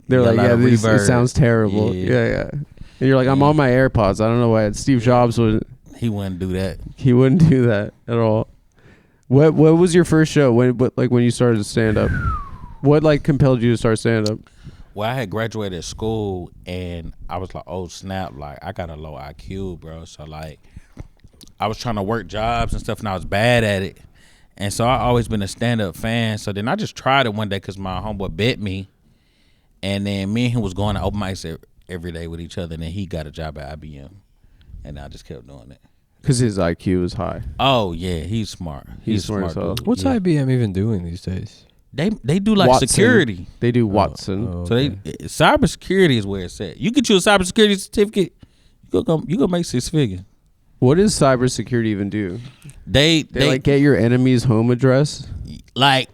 They're You got like, a lot yeah, of this it reverb. sounds terrible. Yeah. Yeah. And you're like, I'm on my AirPods. I don't know why. Steve Jobs would. He wouldn't do that. He wouldn't do that at all. What was your first show when you started to stand up? What like compelled you to start stand up? Well, I had graduated school and I was like, oh snap, like I got a low IQ, bro. So like I was trying to work jobs and stuff and I was bad at it. And so I always been a stand up fan. So then I just tried it one day because my homeboy bet me. And then me and him was going to open mics every day with each other. And then he got a job at IBM. And I just kept doing it. Because his IQ is high. Oh yeah, he's smart. He's a smart as hell. dude. What's Yeah. IBM even doing these days? They do like Watson. security. They do Watson. Oh, So okay. cybersecurity is where it's at. You get you a cybersecurity certificate, you gonna make 6 figures. What does cybersecurity even do? They Like get your enemy's home address. like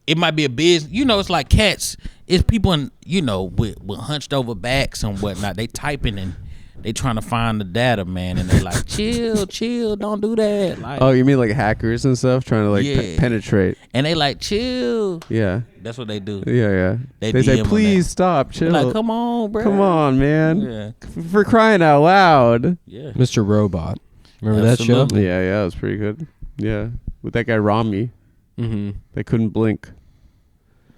it might be a business. You know, it's like cats. It's people in with hunched over backs and whatnot. They typing and they trying to find the data, man, and they like chill, don't do that. Like, Oh, you mean like hackers and stuff trying to like Yeah. penetrate? and they like chill. Yeah. That's what they do. Yeah. They They say, DM on please that. stop, They're chill. like, come on, bro. Come on, man. Yeah, For crying out loud. yeah. Mr. Robot. Remember that Absolutely. Yeah, that was pretty good. Yeah. With that guy Rami, show? Mm-hmm. they couldn't blink.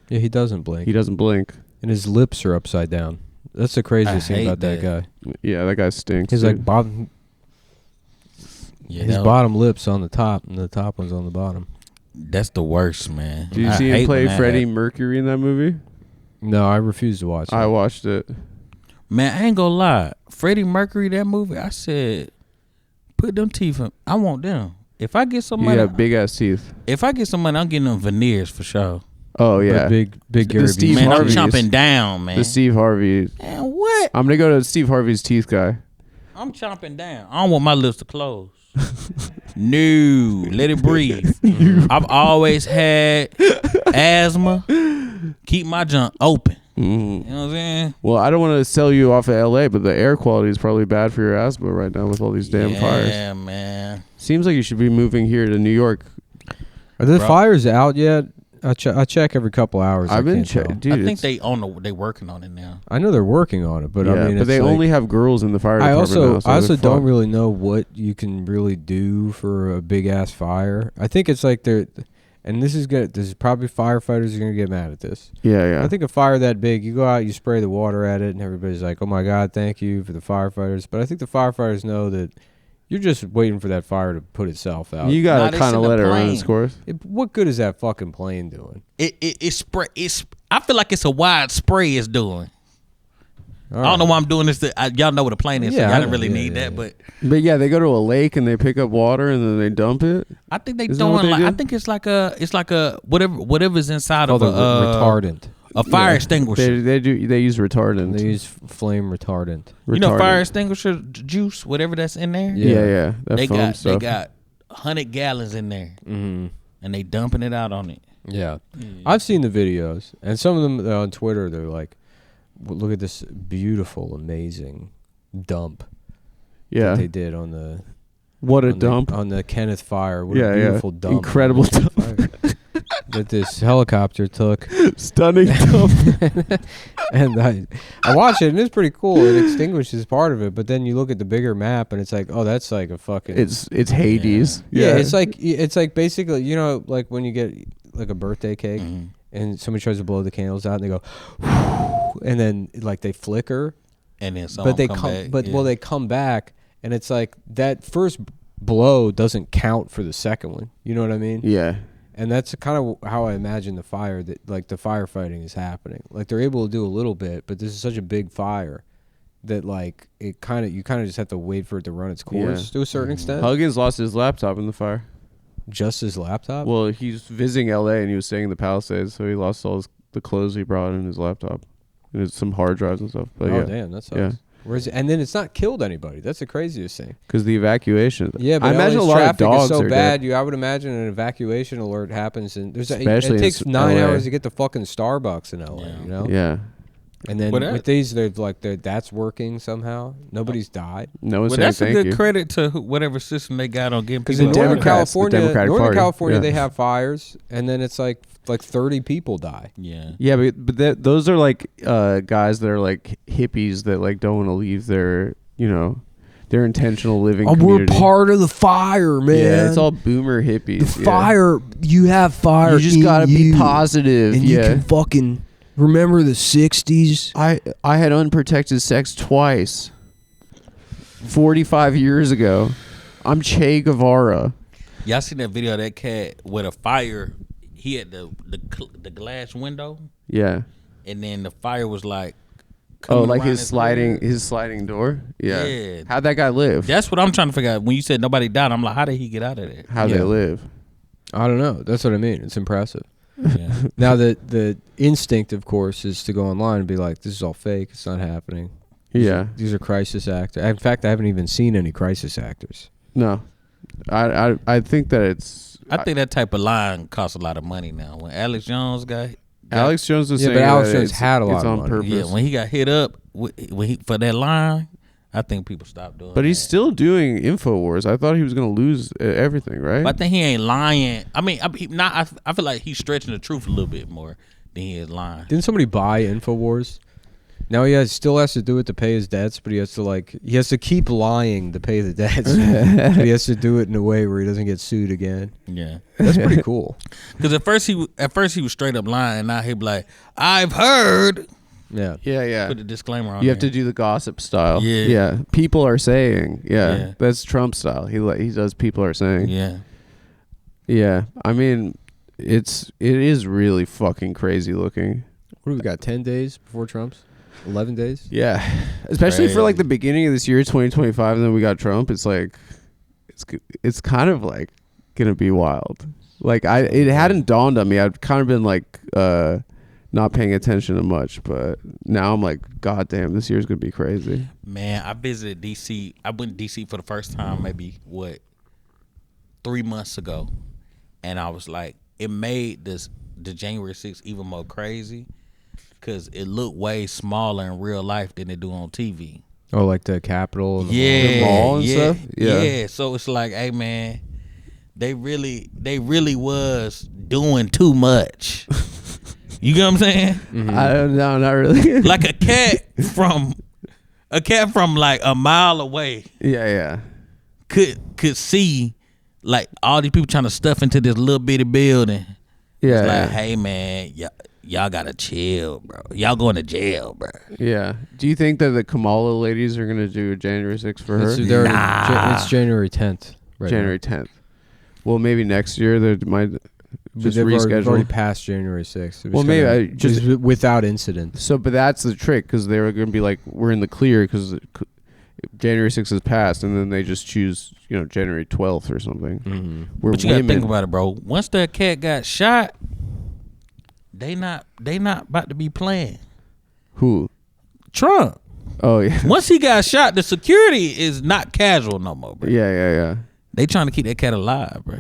Yeah, he doesn't blink. He doesn't blink. And his lips are upside down. That's the craziest I thing hate about that that. guy. Yeah, that guy stinks. He's dude. like bottom. Yeah, His that- bottom lips on the top, and the top one's on the bottom. That's the worst, man. Did you I see hate him play when that Freddie happens. Mercury in that movie? No, I refuse to watch it. I watched it. Man, I ain't gonna lie. Freddie Mercury, that movie, I said, put them teeth in. I want them. If I get some He money, had big ass teeth. if I get some money, I'm getting them veneers for sure. Oh But yeah, big The Gary Steve Busey. Man, Harvey's. I'm chomping down, man. the Steve Harvey. Man, what? I'm gonna go to Steve Harvey's teeth guy. I'm chomping down. I don't want my lips to close. No, let it breathe. I've always had asthma. Keep my junk open. You know what I'm saying? Well, I don't want to sell you off of LA, but the air quality is probably bad for your asthma right now with all these damn fires. Yeah, man. Seems like you should be moving here to New York. Are the Bro. fires out yet? I check every couple hours. I've been can't tell. checking, dude. I think it's- they working on it now. I know they're working on it, but yeah, I mean, but it's they like, only have girls in the fire I department also now, so I also they're don't fucked. really know what you can really do for a big ass fire. I think it's like they're, and this is good. This is probably firefighters are gonna get mad at this. Yeah. I think a fire that big, you go out, you spray the water at it, and everybody's like, "Oh my God, thank you for the firefighters." But I think the firefighters know that you're just waiting for that fire to put itself out. you Nah, gotta they kind of send a let it run plane. its course. What good is that fucking plane doing? It spray. It's. I feel like it's a wide spray. It's doing. I don't know why I'm doing this. Y'all know what a plane is. Yeah, so y'all I didn't know. really Yeah, need yeah, that, but But yeah, they go to a lake and they pick up water and then they dump it. I think they Isn't that what doing they like do? I think it's like a whatever's inside Called of a retardant. a fire extinguisher. They use retardant. They use flame retardant. You know, Retardant. fire extinguisher juice, whatever that's in there. Yeah. That They foam got stuff. 100 gallons in there, Mm-hmm. and they dumping it out on it. Yeah. I've seen the videos, and some of them on Twitter. They're like, "Look at this beautiful, amazing dump that they did on the What a on the- dump. on the Kenneth Fire. What Yeah, a yeah. beautiful dump, Incredible dump. that this helicopter took." Stunning dump. And I watched it, and it's pretty cool. It extinguishes part of it, but then you look at the bigger map, and it's like, oh, that's like a fucking. It's Hades. Yeah, it's like basically, you know, like when you get like a birthday cake, and somebody tries to blow the candles out, and they go, and then like they flicker, And then some but they come back. but well, they come back, and it's like that first blow doesn't count for the second one. You know what I mean? Yeah. And that's kind of how I imagine the fire, that like the firefighting is happening. Like they're able to do a little bit, but this is such a big fire that like you kind of just have to wait for it to run its course to a certain extent. Huggins lost his laptop in the fire. Just his laptop. Well, he's visiting LA and he was staying in the Palisades, so he lost all the clothes he brought in his laptop. And it's some hard drives and stuff. But oh yeah. damn, that sucks. Yeah. And then it's not killed anybody. That's the craziest thing. Because the evacuation. Yeah, but I imagine LA's a lot of traffic dogs is so are bad. dead. I would imagine an evacuation alert happens, and Especially it takes in 9 LA. hours to get to fucking Starbucks in LA. You know. Yeah. And then Well, with these, that's working somehow. Nobody's died. No one's Well, saying that's a thank good you. credit to whatever system they got on getting Because people. in Northern Democrats, the California, Democratic Party, yeah. they have fires, and then it's like 30 people die. Yeah. Yeah, but those are like guys that are like hippies that like don't want to leave their, their intentional living community. part of the fire, man. Yeah, it's all boomer hippies. yeah. fire. You have fire. You just gotta be positive. and yeah. you can fucking remember the 60s. I had unprotected sex twice. 45 years ago. I'm Che Guevara. Y'all seen that video of that cat with a fire? He had the glass window, Yeah. and then the fire was like. Oh, coming like around his sliding door. Yeah. Yeah. How'd that guy live? That's what I'm trying to figure out. When you said nobody died, I'm like, how did he get out of there? How'd Yeah. they live? I don't know. That's what I mean. It's impressive. Yeah. Now, the instinct, of course, is to go online and be like, this is all fake. It's not happening. Yeah. These are crisis actors. In fact, I haven't even seen any crisis actors. No. I think that it's. I think that type of line costs a lot of money now. When Alex Jones Alex Jones was Yeah, saying but Alex that Jones had a lot it's of on money. purpose. yeah, when he got hit up for that line, I think people stopped doing. But he's that. still doing InfoWars. I thought he was going to lose everything, right? But I think he ain't lying. I mean, I feel like he's stretching the truth a little bit more than he is lying. Didn't somebody buy InfoWars? Now he still has to do it to pay his debts, but he has to keep lying to pay the debts. But he has to do it in a way where he doesn't get sued again. Yeah, That's pretty cool. because at first he was straight up lying, and now he be like, "I've heard." Yeah. yeah. Put a disclaimer on. You have there. to do the gossip style. Yeah. Yeah. People are saying. Yeah. Yeah. That's Trump style. He does people are saying. Yeah. Yeah. I mean, it is really fucking crazy looking. What do we got? 10 days before Trump's? 11 days? Yeah. Especially for like the beginning of this year, 2025, and then we got Trump. It's like, it's kind of like gonna be wild. Like it hadn't dawned on me. I've kind of been like not paying attention to much, but now I'm like, God damn, this year's gonna be crazy. Man, I visited DC. I went to DC for the first time maybe 3 months ago, and I was like, it made the January 6th even more crazy because it looked way smaller in real life than it do on TV. Oh, like the Capitol and Yeah, mall and stuff? Yeah. Yeah. So it's like, hey man, they really was doing too much. You get what I'm saying? Mm-hmm. I don't know, not really. Like a cat from like a mile away yeah. could see like all these people trying to stuff into this little bitty building. Yeah. It's like, hey man, y'all gotta chill, bro. Y'all going to jail, bro. Yeah. Do you think that the Kamala ladies are gonna do January 6th for her? It's January 10th. Right January 10th. Well, maybe next year they might. just they've reschedule. already passed January 6th. Well, maybe I just without incident. So, but that's the trick because they were going to be like, we're in the clear because January 6th has passed, and then they just choose, January 12th or something. Mm-hmm. But you gotta think about it, bro. Once that cat got shot, they not about to be playing. Who? Trump. Oh yeah. Once he got shot, the security is not casual no more, bro. Yeah. They trying to keep that cat alive, bro.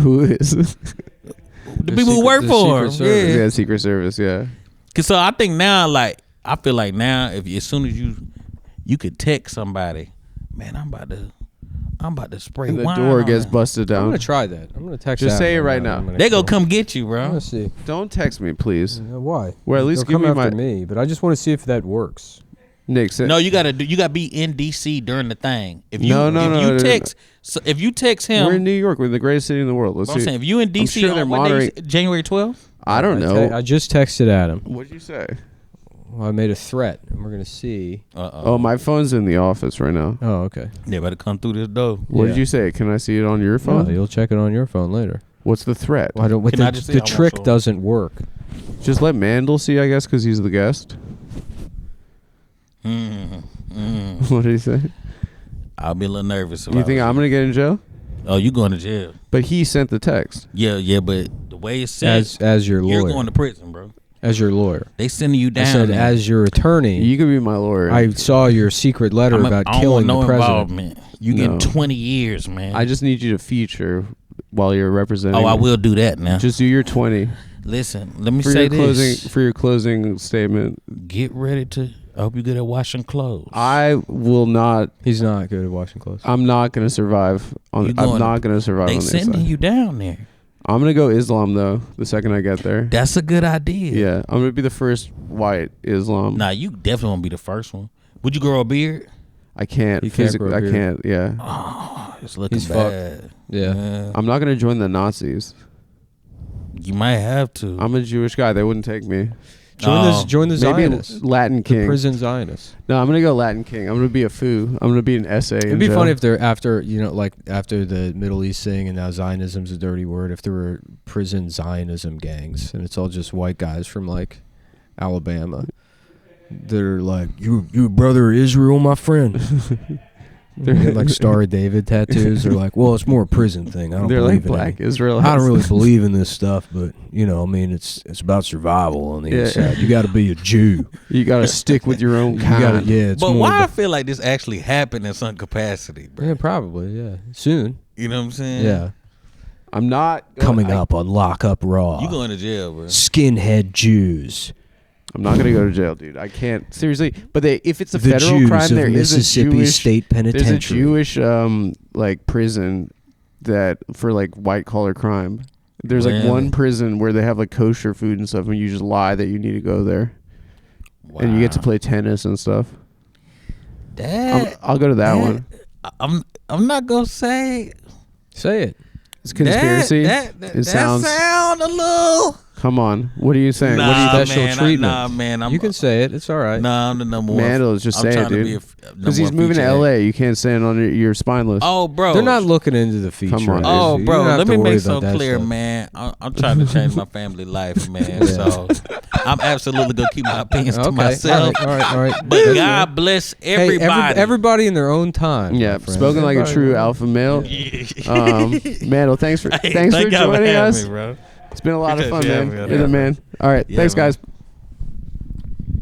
Who is? The people who work for him. Yeah, Secret Service. Yeah. Cause so I think now, like, I feel like now, as soon as you could text somebody, man, I'm about to spray And the wine door on gets them. busted I'm down. gonna try that. I'm gonna text. Just say Adam it right now. They gonna come get you, I'm bro. gonna see. Don't text me, please. Why? Well, at least They'll give come me after my me, but I just want to see if that works. Nick. No, you gotta be in DC during the thing. If you No. text, so if you text him, We're in New York. We're in the greatest city in the world. Let's I'm see. saying if you in DC sure they're on what day, monitoring- January 12th. I don't know. I just texted Adam. What did you say? Well, I made a threat, and we're gonna see. Oh, my phone's in the office right now. Oh, okay. They better come through this door. What Yeah. did you say? Can I see it on your phone? Oh, you'll check it on your phone later. What's the threat? Why don't? Can I just see? The I won't trick show. doesn't work. Just let Mandal see, I guess, because he's the guest. What did he say? I'll be a little nervous. If You I think was I'm gonna get in jail? Oh, you going to jail? But he sent the text. Yeah, but the way it's said, As your lawyer. you're going to prison, bro. As your lawyer. They sending you down. I said, there. as your attorney. You could be my lawyer. I saw your secret letter about I don't killing want the president. involvement. You getting 20 years, man. I just need you to feature while you're representing. Oh, I me. will do that now. Just do your 20 Listen, let me for say your closing this. for your closing statement. Get ready to. I hope you good at washing clothes. I will not. He's not good at washing clothes. I'm not gonna survive on. You I'm going not gonna survive They on this sending side. you down there. I'm gonna go Islam though. The second I get there. That's a good idea. Yeah, I'm gonna be the first white Islam. Nah, you definitely won't be the first one. Would you grow a beard? I can't. He can't Physically, grow a I beard. can't. Yeah. Oh, it's looking He's bad. Yeah. I'm not gonna join the Nazis. You might have to. I'm a Jewish guy. They wouldn't take me. Join the Maybe Zionists. Latin The King. prison Zionists. No, I'm gonna go Latin King. I'm gonna be a foo. I'm gonna be an essay. It'd be funny if they're after the Middle East thing, and now Zionism's a dirty word. If there were prison Zionism gangs, and it's all just white guys from like Alabama, they're like, "You brother of Israel, my friend." They get like Star of David tattoos. They're like, "Well, it's more a prison thing. I don't They're believe like black in it. Israelites. I don't really believe in this stuff, but I mean, it's about survival on the Yeah. inside. You got to be a Jew. You gotta stick with your own You kind. gotta, yeah. It's but more why I of feel like this actually happened in some capacity, bro. yeah, probably, yeah. Soon, You know what I'm saying? yeah. I'm not Coming up on Lock Up Raw. You going to jail, bro. Skinhead Jews. I'm not gonna go to jail, dude. I can't seriously. But if it's a The federal Jews crime, of there is a Mississippi Jewish State There's a Penitentiary. Jewish like prison that for like white collar crime. There's like Really? one prison where they have like kosher food and stuff, and you just lie that you need to go there, and you get to Wow. play tennis and stuff. That I'll go to that one. I'm not gonna say Say it. It's conspiracy. That sounds. sound a little. Come on, what are you saying? Nah, What do you? special man, treatment? Nah, man. You can say it. It's all right. Nah, I'm the number one. Mandal is just I'm saying, trying to dude. be a Because number he's one moving to feature LA. head. You can't stand on your spineless. Oh, bro. They're not looking into the feature. Come on, Oh, You bro, don't have let to me worry make about something that clear, stuff. man. I'm trying to change my family life, man. Yeah. So I'm absolutely gonna keep my opinions to Okay. myself. All right. But That's God good. bless Hey, everybody. everybody in their own time. Yeah, my friend. spoken like a Everybody- true alpha male. Mandal, thanks for Hey, thanks for thank y'all joining having us. me, bro. It's been a lot of fun, Appreciate you man. having me. You're the man. All right, Yeah, thanks, man. guys.